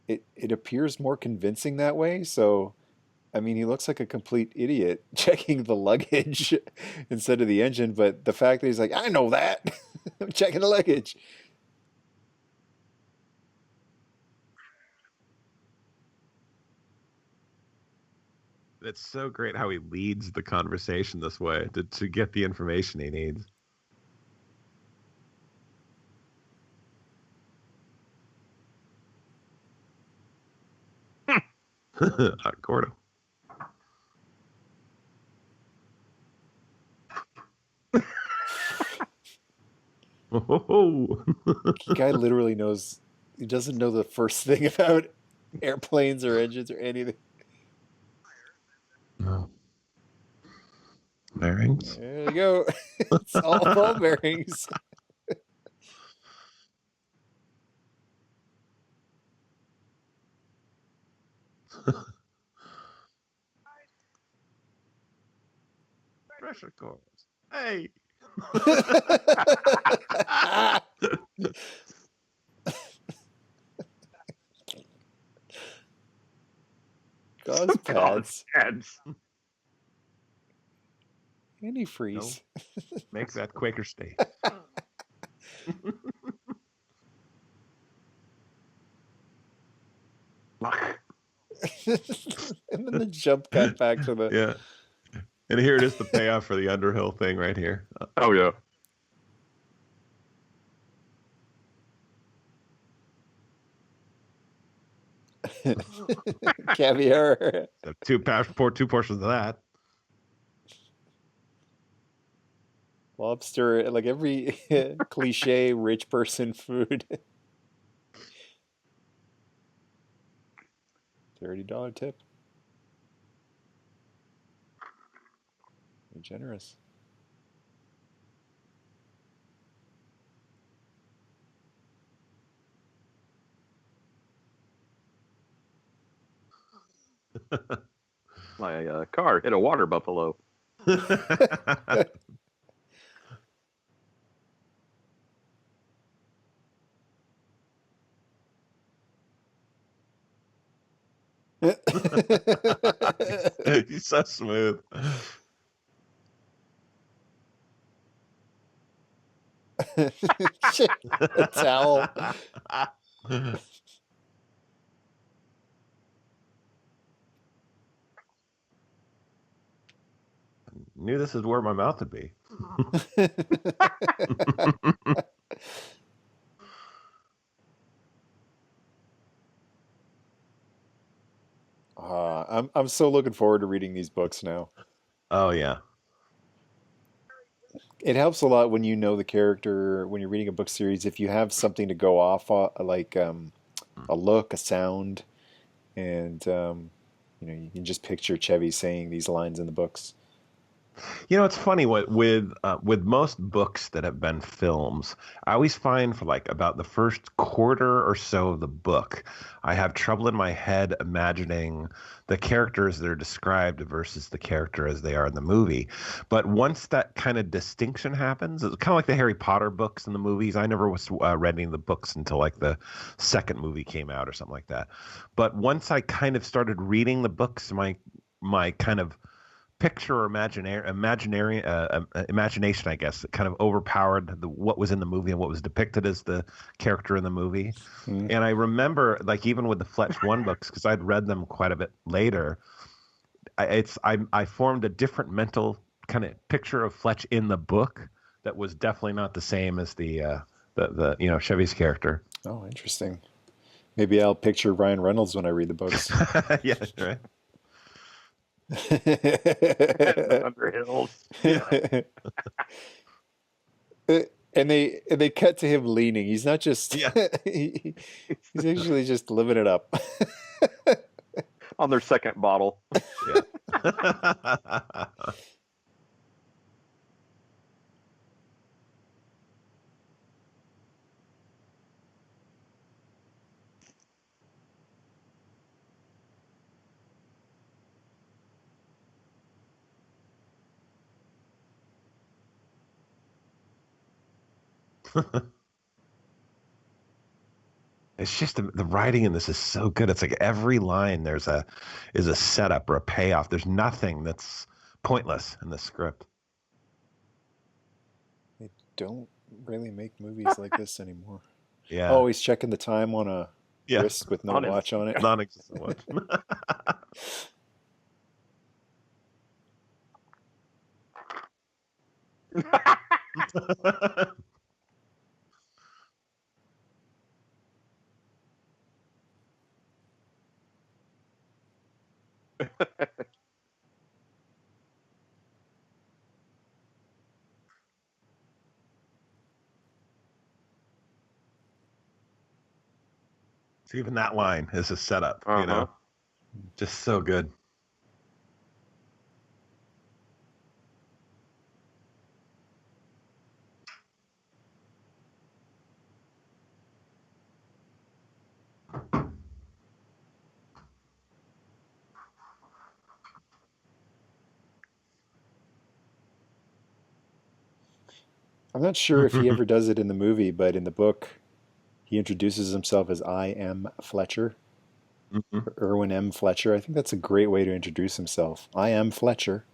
it appears more convincing that way. So, I mean, he looks like a complete idiot checking the luggage instead of the engine. But the fact that he's like, I know that. I'm checking the luggage. It's so great how he leads the conversation this way to get the information he needs. Gordo. Oh. The guy literally knows, he doesn't know the first thing about airplanes or engines or anything. No. Bearings. There you go. It's all ball bearings. Pressure cores. Hey. Gauze pads. Pads. Antifreeze. No. Make that Quaker State. And then the jump cut back to the... Yeah. And here it is, the payoff for the Underhill thing right here. Oh, yeah. Caviar. Two portions of that. Lobster, like every cliche rich person food. $30 tip. You're generous. My car hit a water buffalo. He's so smooth. Shit, a towel. Knew this is where my mouth would be. I'm so looking forward to reading these books now. Oh yeah. It helps a lot when you know the character when you're reading a book series. If you have something to go off like a look, a sound, and you can just picture Chevy saying these lines in the books. You know, it's funny with most books that have been films, I always find for like about the first quarter or so of the book, I have trouble in my head imagining the characters that are described versus the character as they are in the movie. But once that kind of distinction happens, it's kind of like the Harry Potter books and the movies. I never was reading the books until like the second movie came out or something like that. But once I kind of started reading the books, my kind of picture or imagination, I guess, that kind of overpowered what was in the movie and what was depicted as the character in the movie. And I remember, like, even with the Fletch One books, because I'd read them quite a bit later, I formed a different mental kind of picture of Fletch in the book that was definitely not the same as the Chevy's character. Oh, interesting. Maybe I'll picture Ryan Reynolds when I read the books. Yeah, right. Under hills. Yeah. And they cut to him leaning. He's not just he's actually just living it up. On their second bottle. Yeah. It's just the writing in this is so good. It's like every line is a setup or a payoff. There's nothing that's pointless in the script. They don't really make movies like this anymore. Yeah. Oh, he's checking the time on a wrist with no watch on it. Non-existent watch. So even that line is a setup, you know, just so good. I'm not sure if he ever does it in the movie, but in the book, he introduces himself as I am Fletcher. Irwin M. Fletcher. I think that's a great way to introduce himself. I am Fletcher.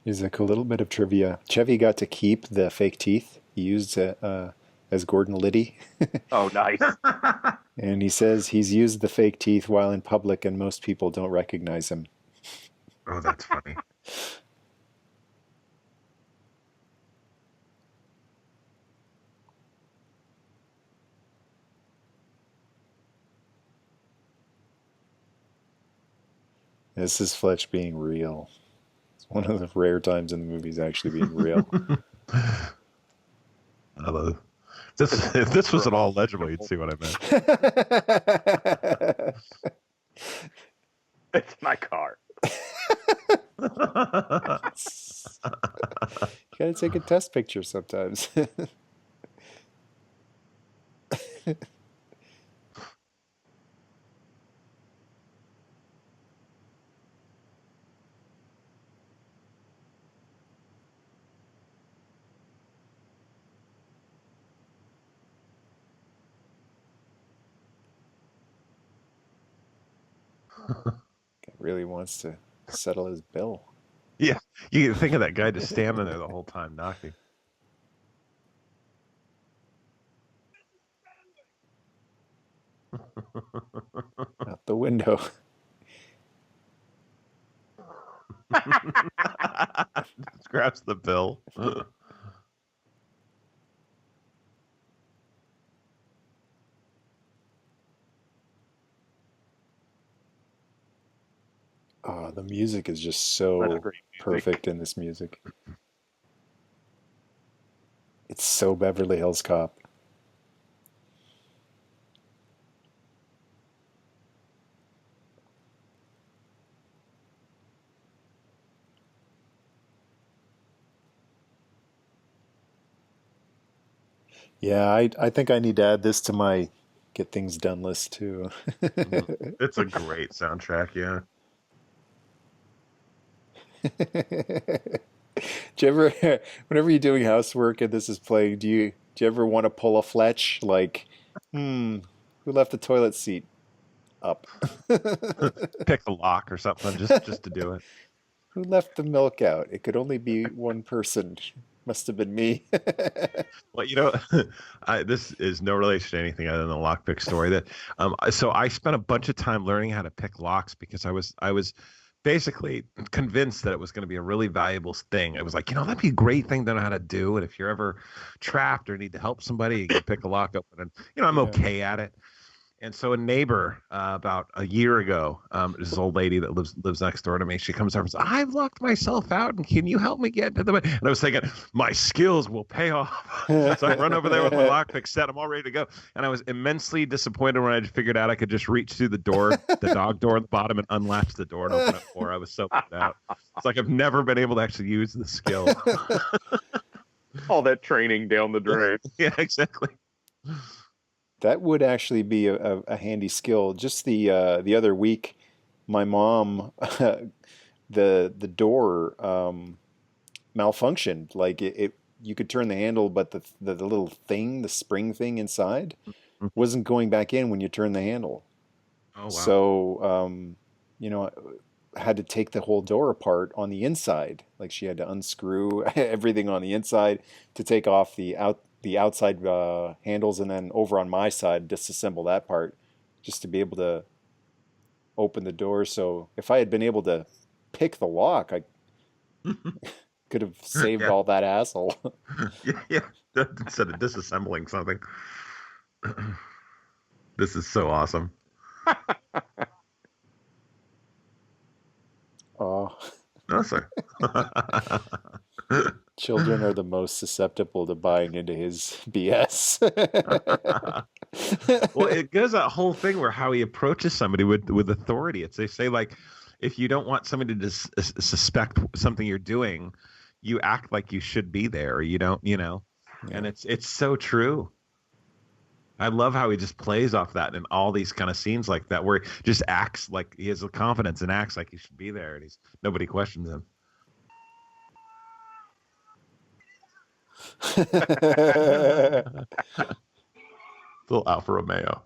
Here's a cool little bit of trivia. Chevy got to keep the fake teeth he used as Gordon Liddy. Oh, nice. And he says he's used the fake teeth while in public and most people don't recognize him. Oh, that's funny. This is Fletch being real. It's one of the rare times in the movies actually being real. If this was at all legible, you'd see what I meant. It's my car. You gotta take a test picture sometimes. Really wants to settle his bill. Yeah, you can think of that guy just standing there the whole time knocking. Out the window. Just grabs the bill. Oh, the music is just so perfect in this music. It's so Beverly Hills Cop. Yeah, I think I need to add this to my get things done list too. It's a great soundtrack, yeah. Do you ever, whenever you're doing housework and this is playing, do you ever want to pull a Fletch? Like, who left the toilet seat up? Pick a lock or something just to do it. Who left the milk out? It could only be one person. Must have been me. Well, this is no relation to anything other than the lockpick story. So I spent a bunch of time learning how to pick locks because I was basically convinced that it was going to be a really valuable thing. It was like, that'd be a great thing to know how to do. And if you're ever trapped or need to help somebody, you can pick a lock open. And I'm okay at it. And so a neighbor about a year ago, this old lady that lives next door to me, she comes over and says, "I've locked myself out, and can you help me get to the?" And I was thinking, my skills will pay off. So I run over there with my lockpick set. I'm all ready to go. And I was immensely disappointed when I figured out I could just reach through the door, the dog door at the bottom, and unlatch the door and open it for her. I was so put out. It's like I've never been able to actually use the skill. All that training down the drain. Yeah, exactly. That would actually be a handy skill. Just the other week, my mom, the door malfunctioned. Like you could turn the handle, but the little thing, the spring thing inside, wasn't going back in when you turn the handle. Oh wow! So I had to take the whole door apart on the inside. Like she had to unscrew everything on the inside to take off the outside handles, and then over on my side disassemble that part just to be able to open the door. So if I had been able to pick the lock, I could have saved all that hassle. yeah. Instead of disassembling something. This is so awesome. Oh. No, sir. Children are the most susceptible to buying into his BS. Well, it goes that whole thing where how he approaches somebody with authority. They say, like, if you don't want somebody to suspect something you're doing, you act like you should be there. Or you don't, and it's so true. I love how he just plays off that in all these kind of scenes like that, where he just acts like he has the confidence and acts like he should be there, and nobody questions him. Little Alfa Romeo.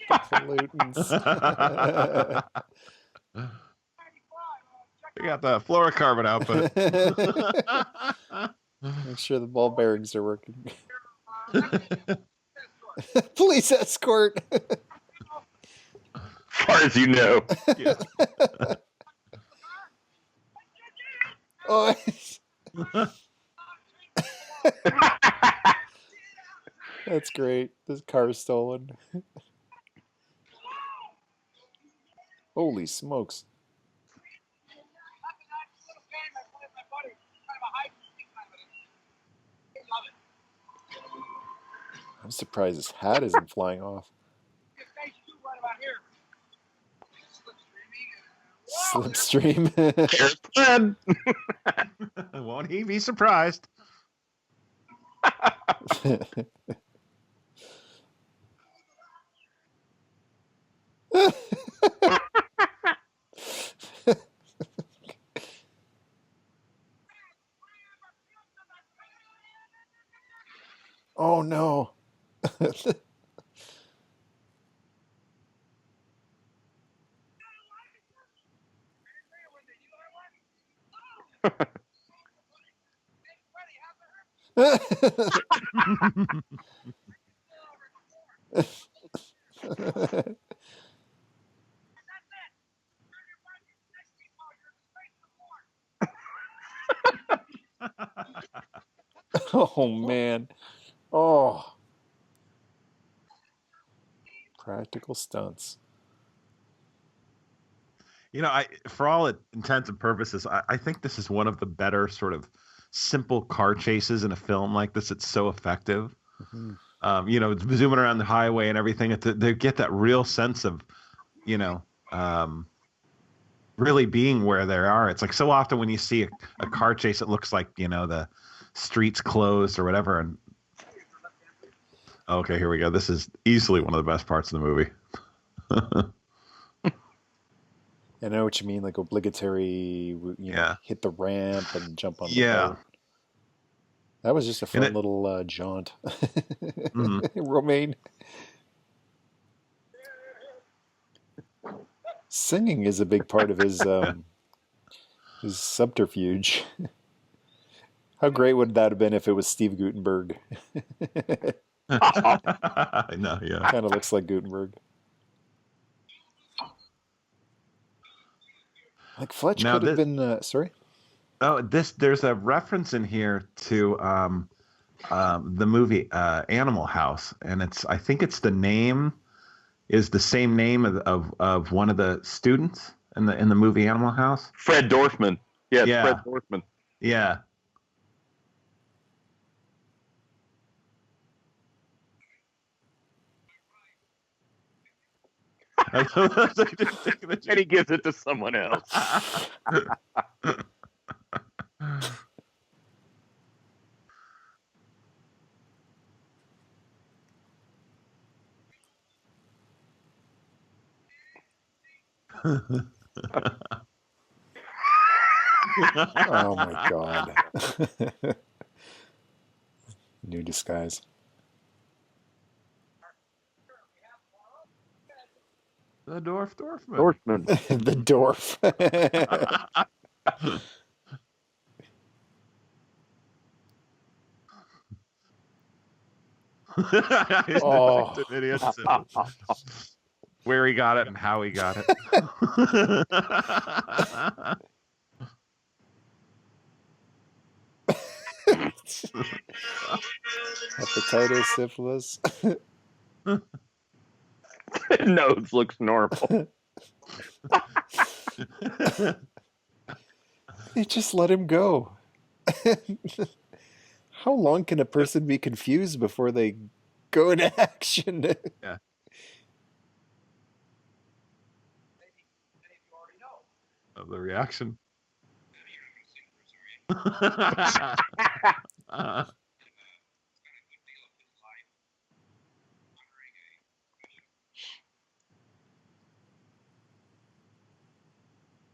Pollutants. We got the fluorocarbon output. Make sure the ball bearings are working. Police escort. Far as you know. Yeah. Oh. That's great. This car is stolen. Holy smokes. I'm surprised his hat isn't flying off. Slipstream. Won't he be surprised? Oh man. Oh, practical stunts. For all intents and purposes, I think this is one of the better sort of simple car chases in a film like this. It's so effective. Mm-hmm. Zooming around the highway and everything. They get that real sense of, really being where they are. It's like so often when you see a car chase, it looks like, the streets closed or whatever. And okay, here we go. This is easily one of the best parts of the movie. I know what you mean, like obligatory, hit the ramp and jump on the boat. That was just a fun little jaunt. Romaine. Singing is a big part of his subterfuge. How great would that have been if it was Steve Guttenberg? I know, yeah. Kind of looks like Gutenberg. Like Fletch could have been. Sorry. Oh, there's a reference in here to the movie Animal House, and I think it's the name is the same name of one of the students in the movie Animal House. Fred Dorfman. Yeah, Fred Dorfman. Yeah. And he gives it to someone else. Oh my god. New disguise. The Dorfman. Dorfman. The Dorf. Oh. Where he got it and how he got it. Hepatitis, syphilis. Nose looks normal. They just let him go. How long can a person be confused before they go into action? Yeah. Of the reaction.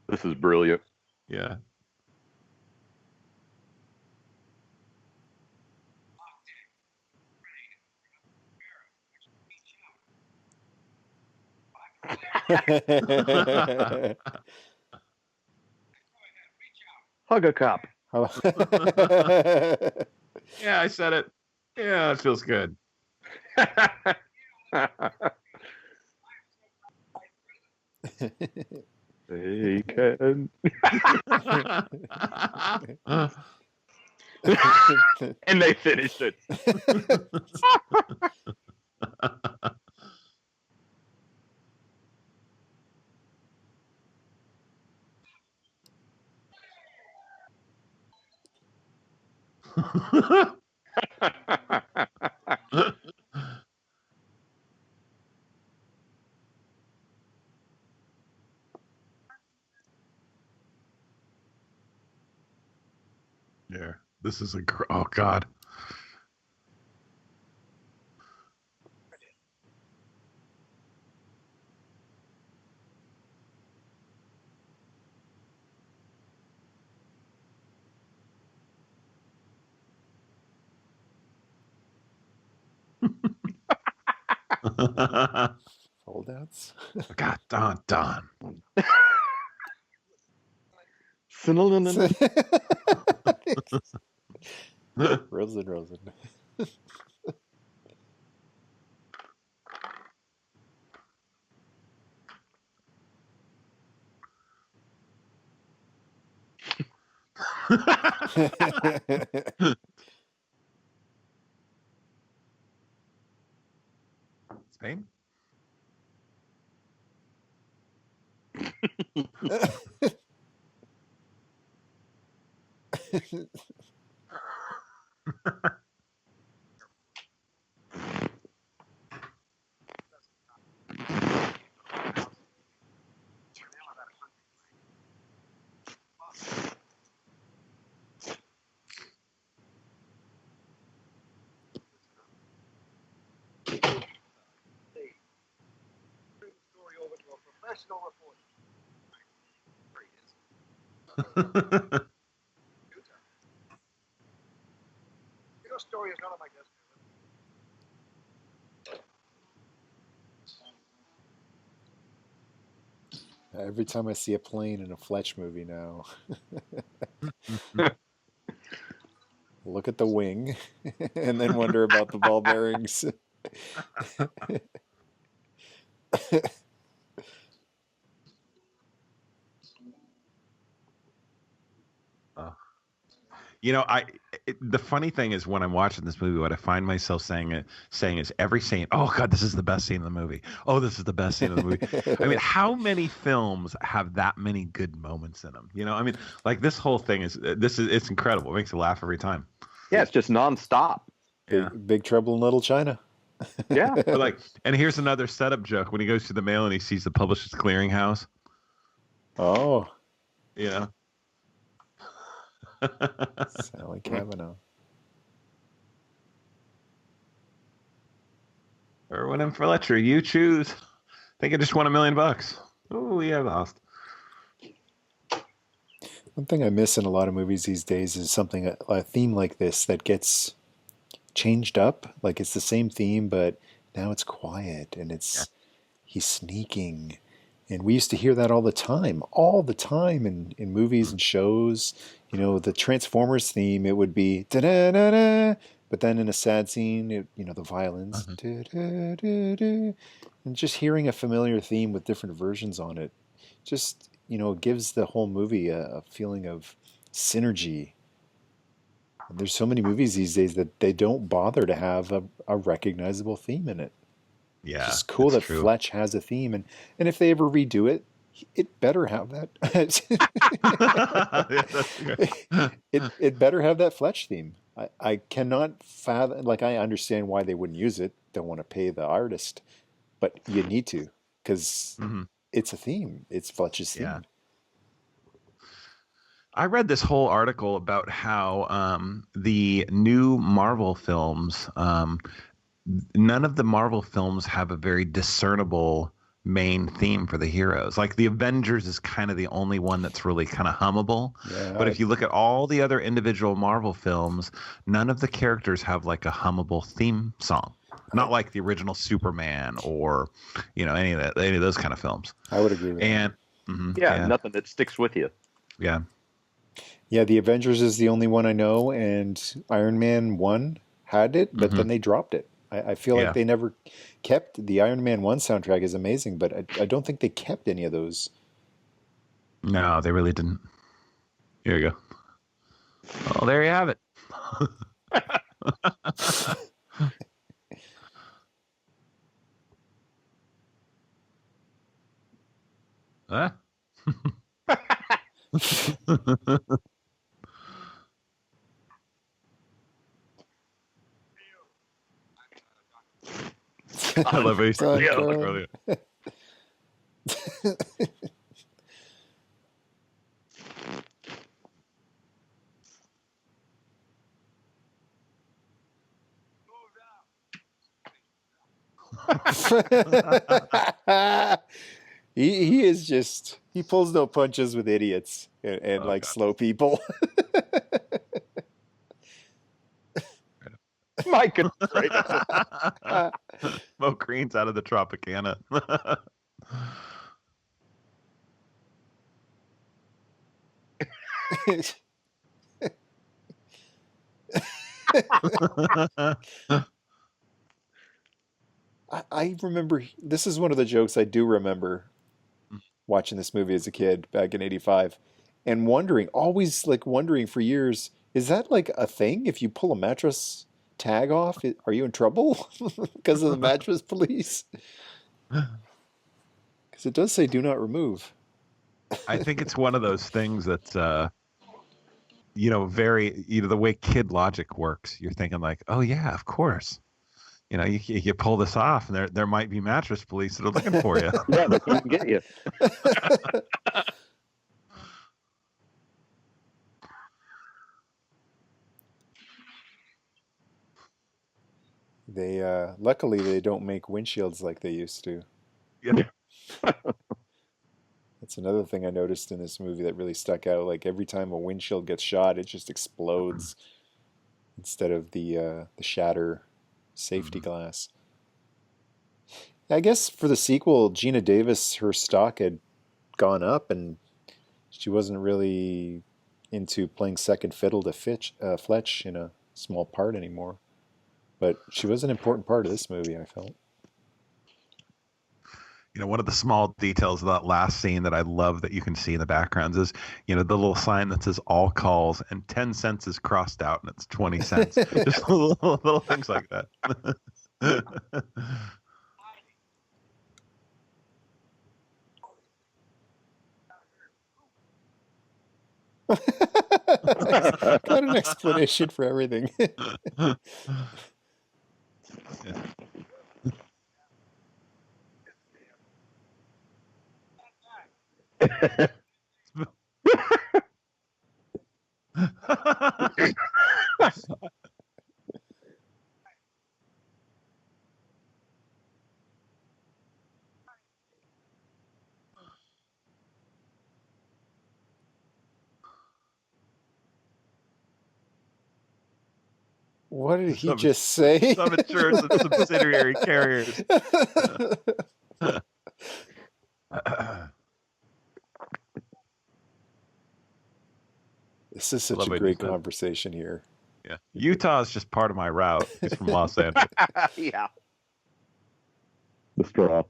This is brilliant. Yeah. Hug a cop. Yeah, I said it. Yeah, it feels good. They can. And they finished it. Yeah, this is oh god. Foldouts. God, Don. Rosen. Spain? Story is none of my business. Every time I see a plane in a Fletch movie now, look at the wing and then wonder about the ball bearings. You know, the funny thing is when I'm watching this movie, what I find myself saying is every scene, oh God, this is the best scene in the movie. Oh, this is the best scene in the movie. I mean, how many films have that many good moments in them? You know, I mean, like this whole thing it's incredible. It makes you laugh every time. Yeah, it's just nonstop. Big Trouble in Little China. Yeah. But and here's another setup joke when he goes to the mail and he sees the Publishers Clearinghouse. Oh. You know. Sally Kavanaugh. Irwin and Fletcher, you choose. I think I just won $1 million. Oh, yeah, lost. One thing I miss in a lot of movies these days is something, a theme like this that gets changed up. Like it's the same theme, but now it's quiet and he's sneaking. And we used to hear that all the time in movies and shows. You know, the Transformers theme, it would be da-da-da-da, but then in a sad scene, the violins. Da-da-da-da. And just hearing a familiar theme with different versions on it, just, gives the whole movie a feeling of synergy. And there's so many movies these days that they don't bother to have a recognizable theme in it. Yeah, it's just cool that true. Fletch has a theme, and if they ever redo it, it better have that. It better have that Fletch theme. I cannot fathom. Like, I understand why they wouldn't use it. Don't want to pay the artist, but you need to because it's a theme. It's Fletch's theme. Yeah. I read this whole article about how the new Marvel films. None of the Marvel films have a very discernible main theme for the heroes. Like the Avengers is kind of the only one that's really kind of hummable. Yeah, but if you look at all the other individual Marvel films, none of the characters have like a hummable theme song. Not like the original Superman or, any of those kind of films. I would agree with that. And nothing that sticks with you. Yeah. Yeah, the Avengers is the only one I know, and Iron Man 1 had it, but then they dropped it. I feel like they never kept the Iron Man 1 soundtrack is amazing, but I don't think they kept any of those. No, they really didn't. Here you go. Oh, there you have it. Huh? I love it. Yeah, he is just, he pulls no punches with idiots and slow people. My goodness. Smoke greens out of the Tropicana. I remember, this is one of the jokes I do remember watching this movie as a kid back in '85 and wondering, always like wondering for years, is that like a thing? If you pull a mattress tag off, are you in trouble because of the mattress police? Because it does say do not remove. I think it's one of those things that's, very, the way kid logic works. You're thinking like, oh yeah, of course. You pull this off, and there might be mattress police that are looking for you. Yeah, they can get you. They luckily they don't make windshields like they used to. Yeah. That's another thing I noticed in this movie that really stuck out. Like every time a windshield gets shot, it just explodes instead of the shatter safety glass. I guess for the sequel, Gina Davis, her stock had gone up, and she wasn't really into playing second fiddle to Fletch in a small part anymore. But she was an important part of this movie, I felt. One of the small details of that last scene that I love that you can see in the backgrounds is, the little sign that says all calls and 10 cents is crossed out and it's 20 cents. Just little things like that. Got an explanation for everything. Yeah. What did he just say? Some insurance and subsidiary carriers. This is such a great conversation here. Yeah, Utah is just part of my route. He's from Los Angeles. Yeah. The straw.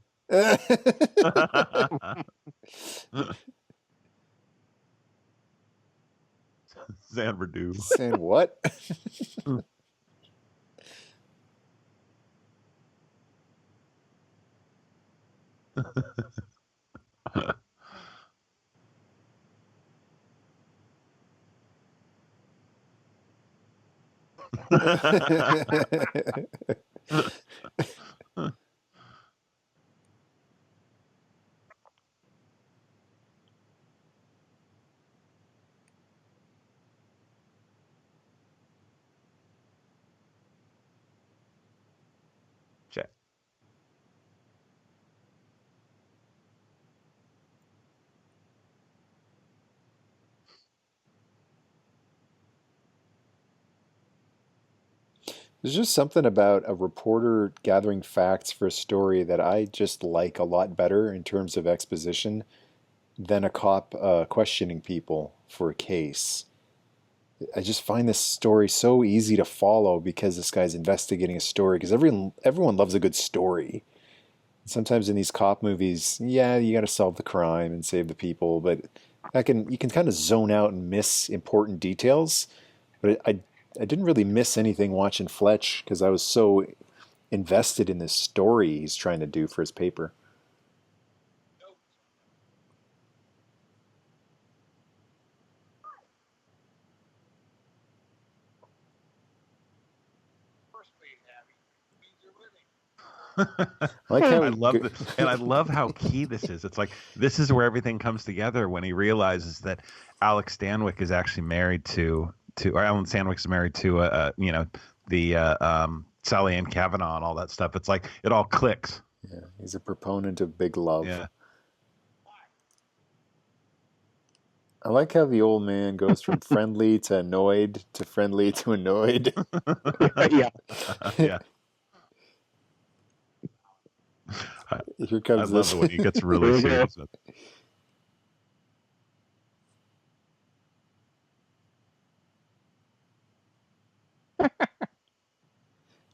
Xanadu. Saying what? Check. There's just something about a reporter gathering facts for a story that I just like a lot better in terms of exposition than a cop questioning people for a case. I just find this story so easy to follow because this guy's investigating a story. Because everyone loves a good story. Sometimes in these cop movies, yeah, you got to solve the crime and save the people, but you can kind of zone out and miss important details. But I didn't really miss anything watching Fletch because I was so invested in this story he's trying to do for his paper. I love how key this is. It's like this is where everything comes together when he realizes that Alex Stanwyck is actually married to or Alan Stanwyck is married to Sally Ann Kavanaugh and all that stuff. It's like it all clicks. Yeah, he's a proponent of big love. Yeah. I like how the old man goes from friendly to annoyed to friendly to annoyed. Yeah. Yeah. Here I comes love this. the way he gets really serious with it.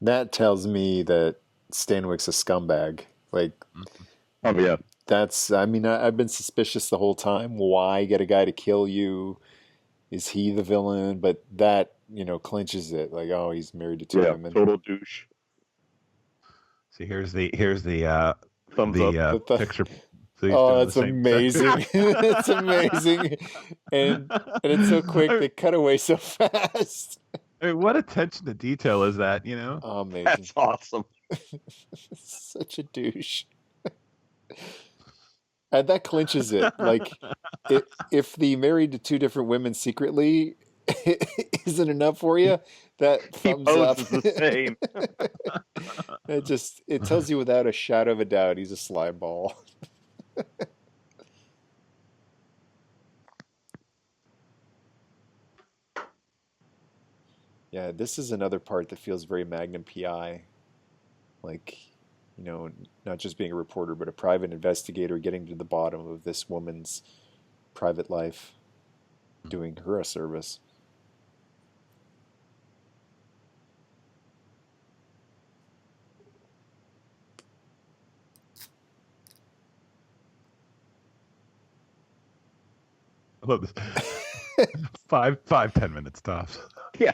That tells me that Stanwyck's a scumbag. Like, Oh yeah. I mean, I've been suspicious the whole time. Why get a guy to kill you? Is he the villain? But that, clinches it. Like, oh, he's married to two women. Total douche. See, here's the Thumbs up. picture. So he's Oh, doing that's the same amazing. thing. That's amazing. And it's so quick. They cut away so fast. I mean, what attention to detail is that, you know? Oh, amazing. That's awesome. Such a douche. And that clinches it. Like, if the married to two different women secretly isn't enough for you, that thumbs up. The same. It tells you without a shadow of a doubt he's a slime ball. Yeah, this is another part that feels very Magnum PI. Like, not just being a reporter, but a private investigator getting to the bottom of this woman's private life, doing her a service. I love this. 10 minutes tops. Yeah.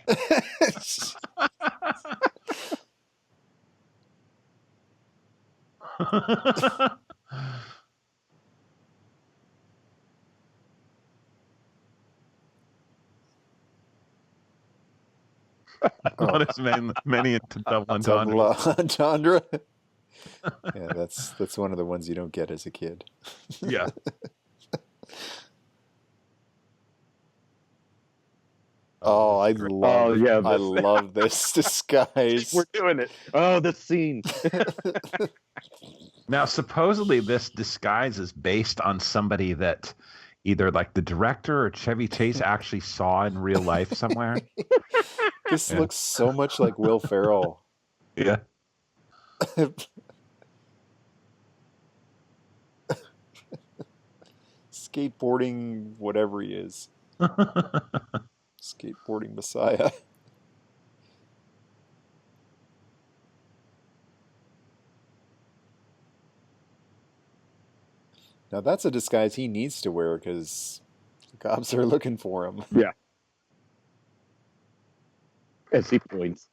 Not as many into double Double entendre. entendre. Yeah, that's one of the ones you don't get as a kid. Yeah. Oh, I love this disguise. We're doing it. Oh, this scene. Now, supposedly this disguise is based on somebody that either like the director or Chevy Chase actually saw in real life somewhere. This looks so much like Will Ferrell. Yeah. Skateboarding, whatever he is. Skateboarding messiah. Now that's a disguise he needs to wear because the cops are looking for him. Yeah. As he points.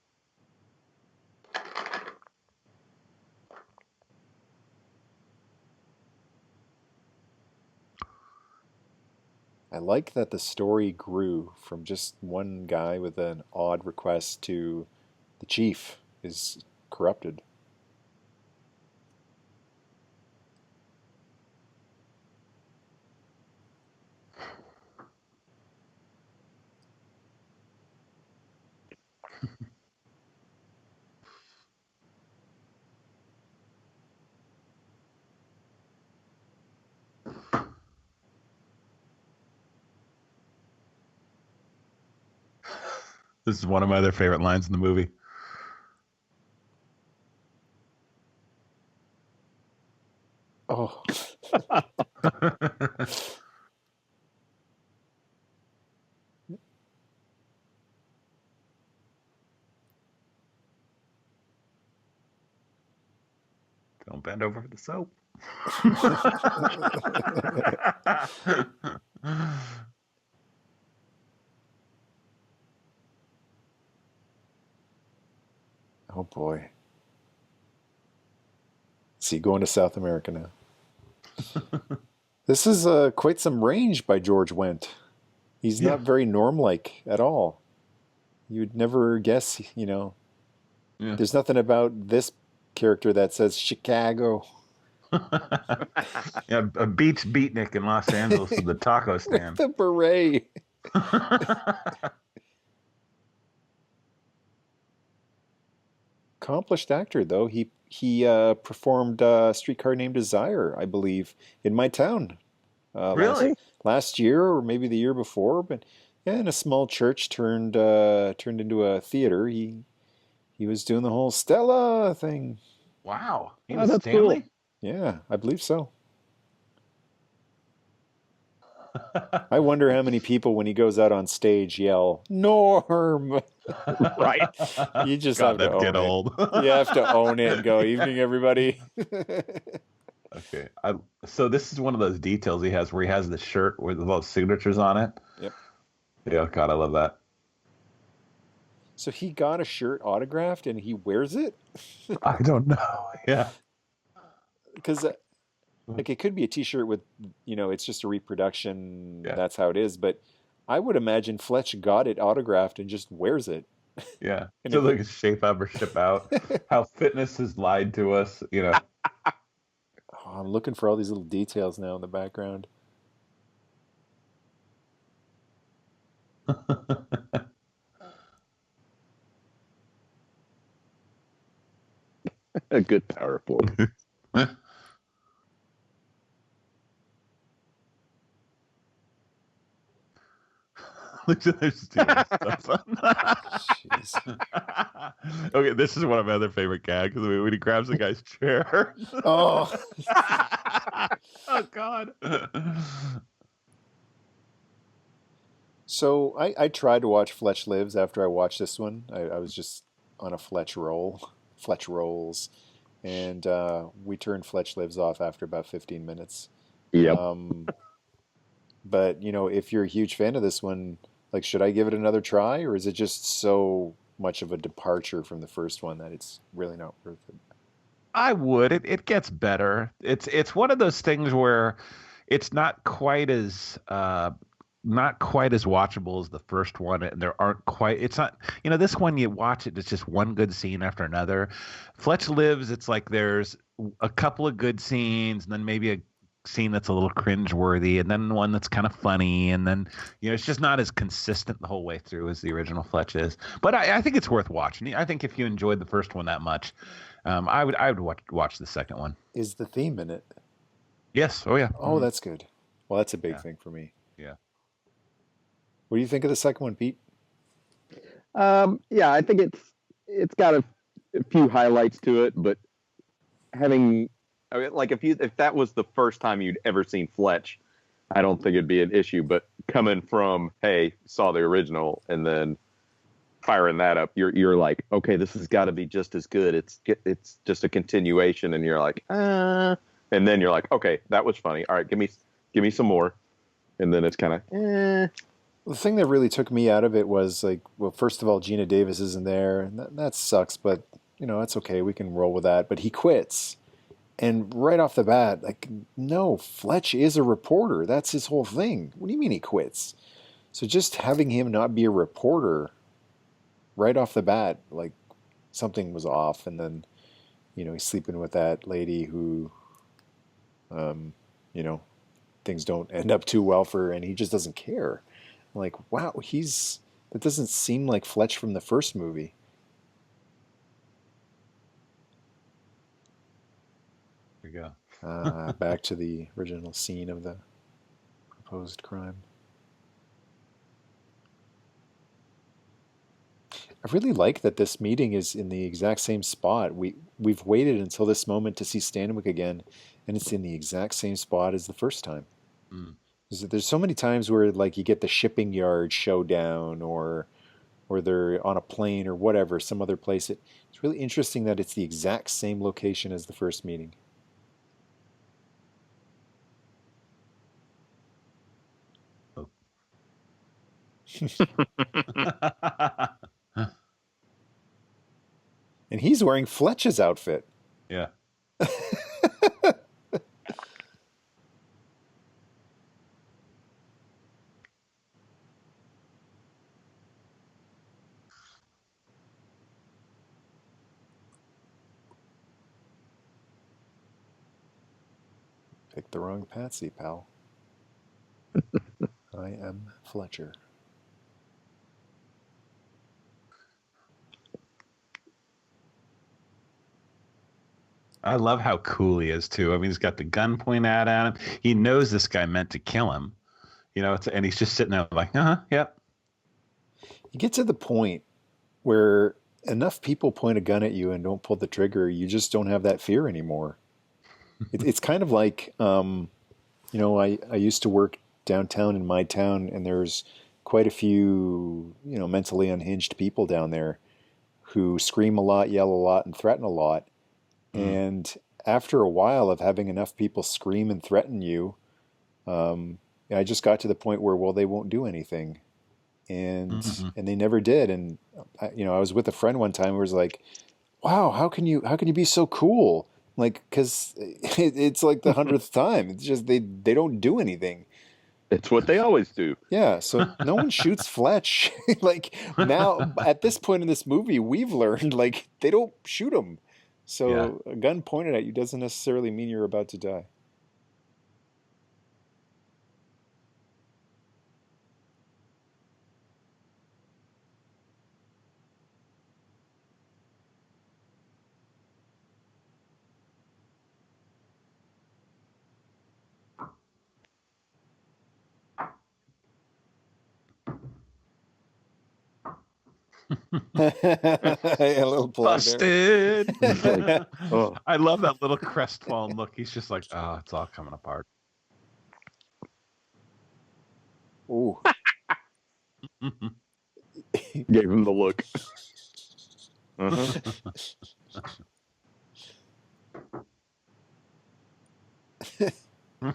I like that the story grew from just one guy with an odd request to the chief is corrupted. This is one of my other favorite lines in the movie. Oh. Don't bend over for the soap. Oh boy. See, going to South America now. This is quite some range by George Wendt. He's not very norm-like at all. You'd never guess, There's nothing about this character that says Chicago. Yeah, a beach beatnik in Los Angeles with the taco stand. With the beret. Accomplished actor, though. He performed Streetcar Named Desire, I believe, in my town. Really? Last year, or maybe the year before, but yeah, in a small church turned into a theater. He was doing the whole Stella thing. Wow. He Oh, was that's Stanley? cool. Yeah, I believe so. I wonder how many people, when he goes out on stage, yell "Norm." Right. You just God, have to that'd get own it. old. You have to own it and go, "Evening, everybody." Okay. So this is one of those details he has where he has the shirt with those signatures on it. Yep. Yeah, God, I love that. So he got a shirt autographed and he wears it? I don't know. Yeah. Because like it could be a t-shirt with, it's just a reproduction, Yeah. that's how it is, but I would imagine Fletch got it autographed and just wears it. Yeah. And So if like a shape up or ship out. How fitness has lied to us, Oh, I'm looking for all these little details now in the background. A good power forward. Look at there's stuff. Jeez. Okay, this is one of my other favorite gags when he grabs the guy's chair. Oh, Oh God. so I tried to watch Fletch Lives after I watched this one. I was just on a Fletch rolls, and we turned Fletch Lives off after about 15 minutes. Yep. But if you're a huge fan of this one, like, should I give it another try, or is it just so much of a departure from the first one that it's really not worth it? I would. It gets better. It's one of those things where it's not quite as watchable as the first one, and there aren't quite. It's not. This one you watch it. It's just one good scene after another. Fletch Lives. It's like there's a couple of good scenes, and then maybe a scene that's a little cringeworthy, and then one that's kind of funny, and then it's just not as consistent the whole way through as the original Fletch is. But I think it's worth watching. I think if you enjoyed the first one that much, I would watch the second one. Is the theme in it? Yes. Oh yeah. Oh, that's good. Well, that's a big Yeah. thing for me. Yeah. What do you think of the second one, Pete? Yeah, I think it's got a few highlights to it, but like if that was the first time you'd ever seen Fletch, I don't think it'd be an issue. But coming from, hey, saw the original and then firing that up, you're like, okay, this has got to be just as good. It's just a continuation, and you're like, and then you're like, okay, that was funny. All right, give me some more, and then it's kind of, The thing that really took me out of it was like, well, first of all, Gina Davis isn't there, and that sucks, but that's okay. We can roll with that. But he quits. And right off the bat, like, no, Fletch is a reporter. That's his whole thing. What do you mean he quits? So just having him not be a reporter right off the bat, like, something was off. And then, he's sleeping with that lady who, things don't end up too well for her, and he just doesn't care. I'm like, wow, that doesn't seem like Fletch from the first movie. There you go. Back to the original scene of the proposed crime. I really like that this meeting is in the exact same spot. We've waited until this moment to see Stanwyck again, and it's in the exact same spot as the first time. Mm. There's so many times where like you get the shipping yard showdown, or they're on a plane or whatever, some other place. It's really interesting that it's the exact same location as the first meeting. Oh. And he's wearing Fletch's outfit. Yeah. Picked the wrong Patsy, pal. I am Fletcher. I love how cool he is too. I mean, he's got the gun pointed at him. He knows this guy meant to kill him. And he's just sitting there like, yep. You get to the point where enough people point a gun at you and don't pull the trigger, you just don't have that fear anymore. It's kind of like, I used to work downtown in my town, and there's quite a few, mentally unhinged people down there who scream a lot, yell a lot, and threaten a lot. And after a while of having enough people scream and threaten you, I just got to the point where, well, they won't do anything. And they never did. And I was with a friend one time who was like, wow, how can you be so cool? Like, because it's like the 100th time. It's just they don't do anything. It's what they always do. Yeah, so no one shoots Fletch. Like, now, at this point in this movie, we've learned, like, they don't shoot him. So a gun pointed at you doesn't necessarily mean you're about to die. A little plug there. Busted. Oh. I love that little crestfallen look. He's just like, oh, it's all coming apart. Ooh. Gave him the look. Uh-huh.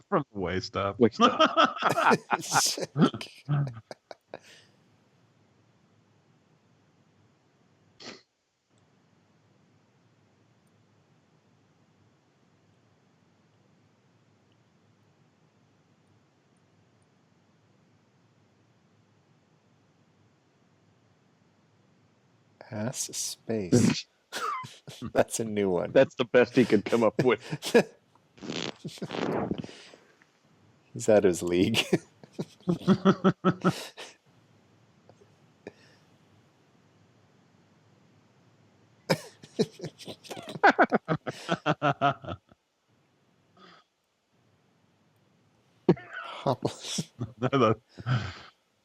From the waist up. Ass space. That's a new one. That's the best he could come up with. He's out of his league.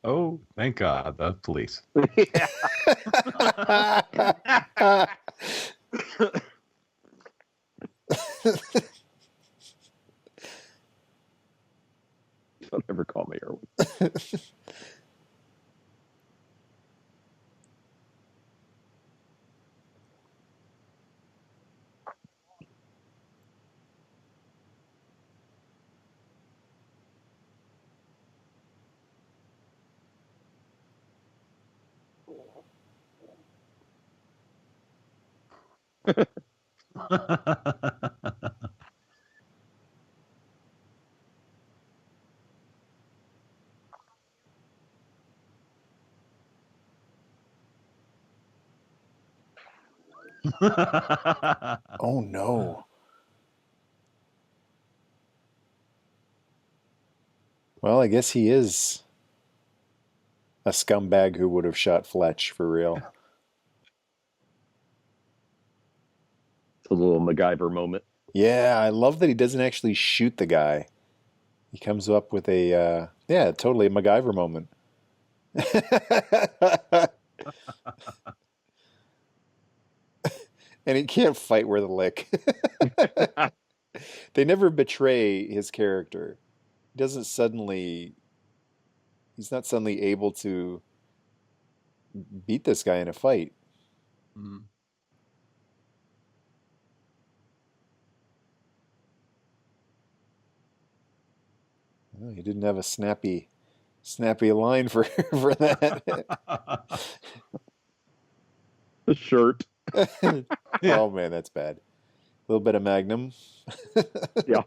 Oh, thank God, the police. Don't ever call me Erwin. Oh no. Well, I guess he is a scumbag who would have shot Fletch for real. It's a little MacGyver moment. Yeah, I love that he doesn't actually shoot the guy. He comes up with a, totally a MacGyver moment. And he can't fight worth a lick. They never betray his character. He's not suddenly able to beat this guy in a fight. Mm. Oh, he didn't have a snappy line for that. The shirt. Oh man, that's bad. A little bit of Magnum. Yeah.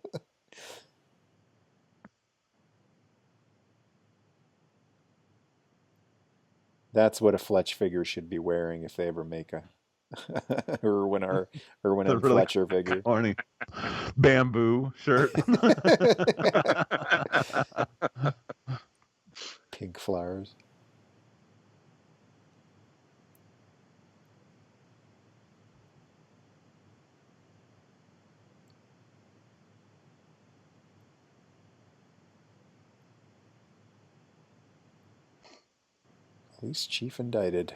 That's what a Fletch figure should be wearing if they ever make a Irwin and really Fletcher figure. Corny. Bamboo shirt. Pink flowers. Police chief indicted.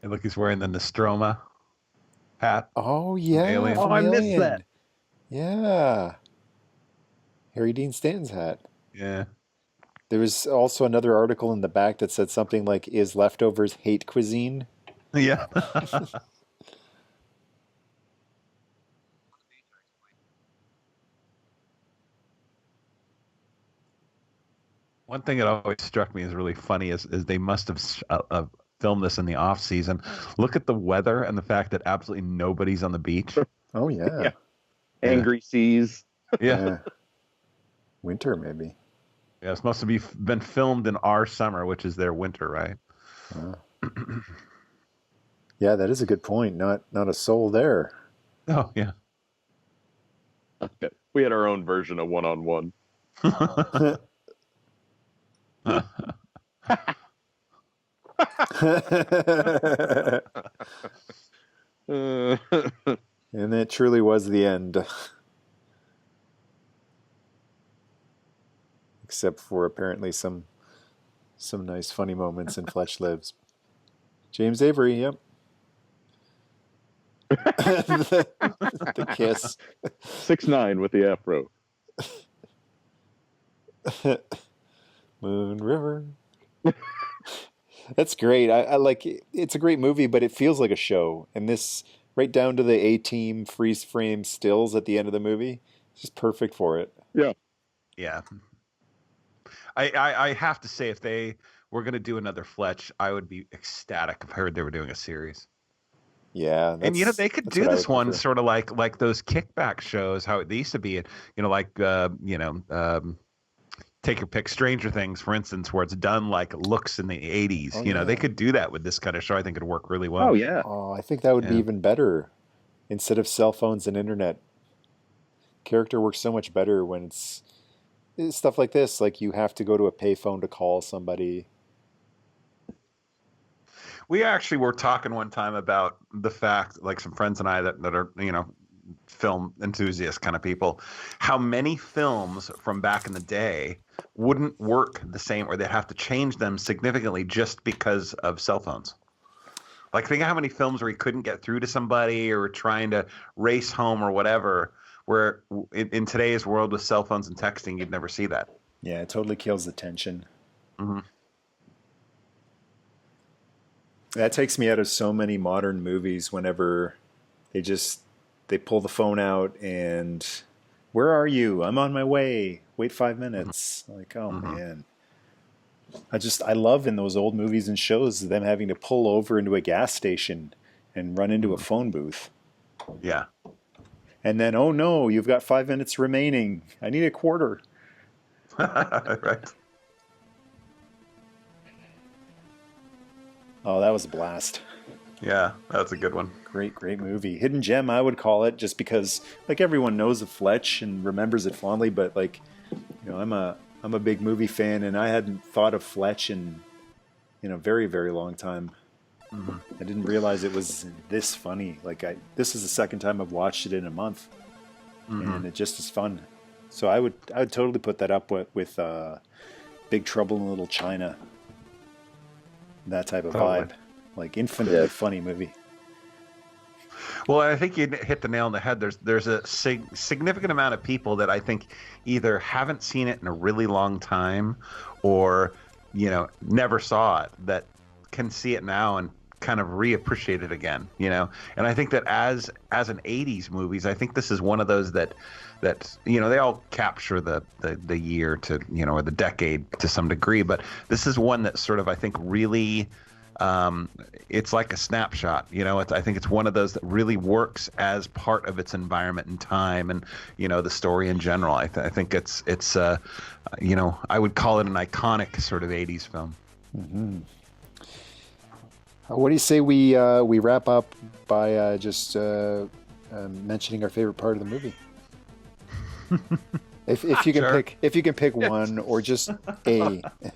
And look, he's wearing the Nostromo hat. Oh yeah, Alien. from Oh, I missed Alien. that. Yeah, Harry Dean Stanton's hat. Yeah. There was also another article in the back that said something like, "Is leftovers hate cuisine?" Yeah. One thing that always struck me as really funny is they must have filmed this in the off season. Look at the weather and the fact that absolutely nobody's on the beach. Oh yeah, Yeah. Angry seas. Yeah. Winter maybe. Yeah, this must have been filmed in our summer, which is their winter, right? Yeah, that is a good point. Not a soul there. Oh, yeah. We had our own version of one-on-one. And that truly was the end. Except for apparently some nice funny moments in Fletch Lives. James Avery, yep. the kiss. 6'9" with the afro. Moon River. That's great. I like it. It's a great movie, but it feels like a show. And this, right down to the A-Team freeze frame stills at the end of the movie, it's just perfect for it. Yeah. Yeah. I have to say, if they were going to do another Fletch, I would be ecstatic if I heard they were doing a series. Yeah. And, they could do this one sort of like those kickback shows, how they used to be, take your pick, Stranger Things, for instance, where it's done like looks in the 80s. Oh, They could do that with this kind of show. I think it'd work really well. Oh, yeah. Oh, I think that would be even better. Instead of cell phones and internet, character works so much better when it's stuff like this. Like you have to go to a payphone to call somebody. We actually were talking one time about the fact, like some friends and I that are, film enthusiast kind of people, how many films from back in the day wouldn't work the same, or they'd have to change them significantly just because of cell phones. Like, think of how many films where you couldn't get through to somebody or trying to race home or whatever, where in today's world with cell phones and texting, you'd never see that. Yeah, it totally kills the tension. Mm-hmm. That takes me out of so many modern movies whenever they pull the phone out and, where are you? I'm on my way. Wait 5 minutes. Like, oh man. I love in those old movies and shows them having to pull over into a gas station and run into a phone booth. Yeah. And then, oh no, you've got 5 minutes remaining. I need a quarter. Right. Oh, that was a blast. Yeah, that's a good one. Great movie. Hidden gem, I would call it, just because like everyone knows of Fletch and remembers it fondly, but like, I'm a big movie fan, and I hadn't thought of Fletch in a very, very long time. Mm-hmm. I didn't realize it was this funny. This is the second time I've watched it in a month, and it just is fun. So I would totally put that up with Big Trouble in Little China. That type of vibe. Like, infinitely funny movie. Well, I think you hit the nail on the head. There's a significant amount of people that I think either haven't seen it in a really long time or, never saw it, that can see it now and kind of reappreciate it again, And I think that as an 80s movies, I think this is one of those that they all capture the year to, or the decade to some degree, but this is one that sort of, I think, really it's like a snapshot, I think it's one of those that really works as part of its environment and time and, the story in general. I think it's I would call it an iconic sort of 80s film. Mm-hmm. What do you say we wrap up by just mentioning our favorite part of the movie? If you can pick one, or just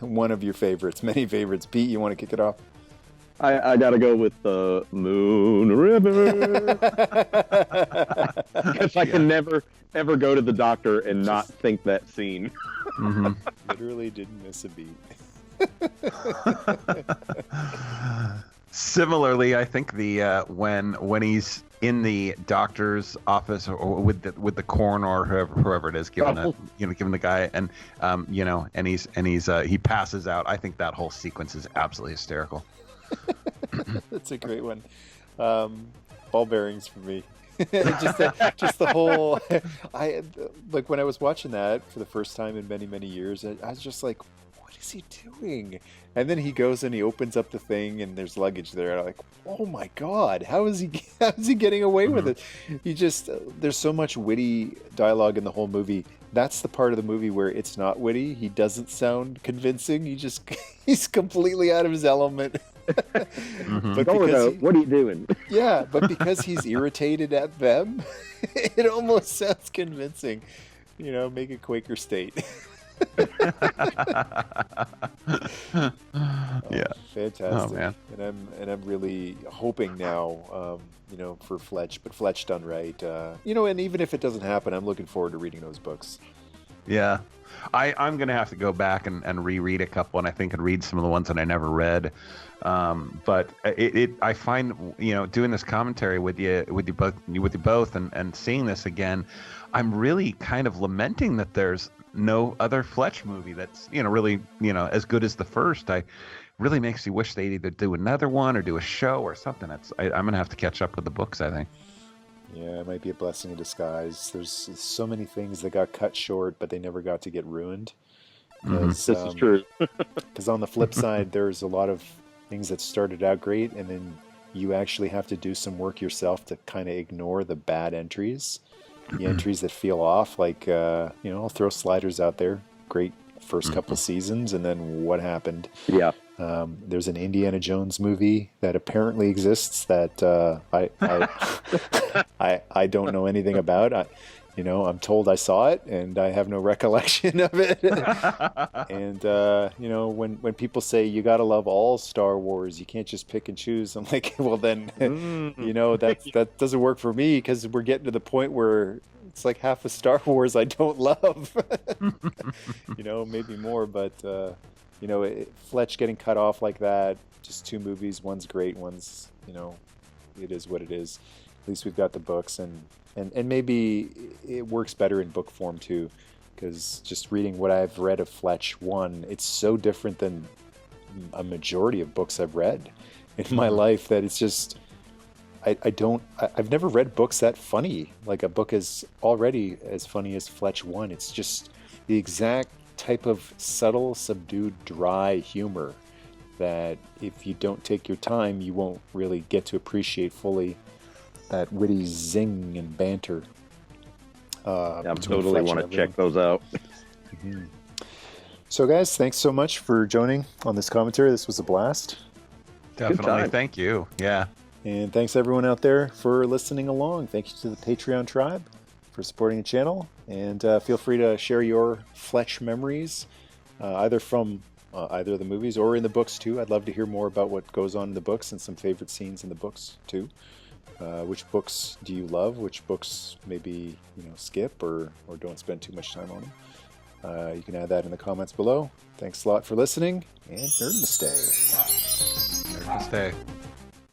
one of your favorites, many favorites. Pete, you want to kick it off? I gotta go with the Moon River. Because I can never ever go to the doctor and not think that scene. Mm-hmm. Literally didn't miss a beat. Similarly, I think the when he's in the doctor's office or with the coroner or whoever it is, giving the guy, and and he passes out. I think that whole sequence is absolutely hysterical. That's a great one. Ball bearings for me. just the whole. I like when I was watching that for the first time in many, many years. I was just like, what is he doing? And then he goes and he opens up the thing and there's luggage there. And I'm like, oh my God, how is he getting away with it? He just, there's so much witty dialogue in the whole movie. That's the part of the movie where it's not witty. He doesn't sound convincing. He's completely out of his element. But what are you doing? Yeah, but because he's irritated at them, it almost sounds convincing. Make a Quaker state. Yeah, fantastic. Oh man, and I'm really hoping now, for Fletch, but Fletch done right. And even if it doesn't happen, I'm looking forward to reading those books. Yeah, I'm gonna have to go back and reread a couple, and I think and read some of the ones that I never read. But I find doing this commentary with you both, and seeing this again, I'm really kind of lamenting that there's no other Fletch movie that's really as good as the first. Really makes you wish they'd either do another one or do a show or something. I'm gonna have to catch up with the books, I think. Yeah, it might be a blessing in disguise. There's so many things that got cut short, but they never got to get ruined. This is true. Because on the flip side, there's a lot of things that started out great, and then you actually have to do some work yourself to kind of ignore the bad entries. The entries that feel off, like, I'll throw Sliders out there. Great first couple seasons, and then what happened? Yeah. There's an Indiana Jones movie that apparently exists that I don't know anything about. I'm told I saw it, and I have no recollection of it. And when people say you got to love all Star Wars, you can't just pick and choose. I'm like, well then, that doesn't work for me, because we're getting to the point where it's like half of Star Wars I don't love. Maybe more, but Fletch getting cut off like that, just two movies, one's great, one's it is what it is. At least we've got the books, and maybe it works better in book form too, because just reading what I've read of Fletch, it's so different than a majority of books I've read in my life that it's just I've never read books that funny. Like a book is already as funny as Fletch 1. It's just the exact type of subtle, subdued, dry humor that if you don't take your time, you won't really get to appreciate fully that witty zing and banter. I totally want to check those out. Mm-hmm. So guys, thanks so much for joining on this commentary. This was a blast. Definitely. Thank you. Yeah. And thanks everyone out there for listening along. Thank you to the Patreon tribe for supporting the channel. And feel free to share your Fletch memories, either from either of the movies or in the books too. I'd love to hear more about what goes on in the books and some favorite scenes in the books too. Which books do you love? Which books maybe skip or don't spend too much time on them? You can add that in the comments below. Thanks a lot for listening, and Nerdnamaste. Nerdnamaste.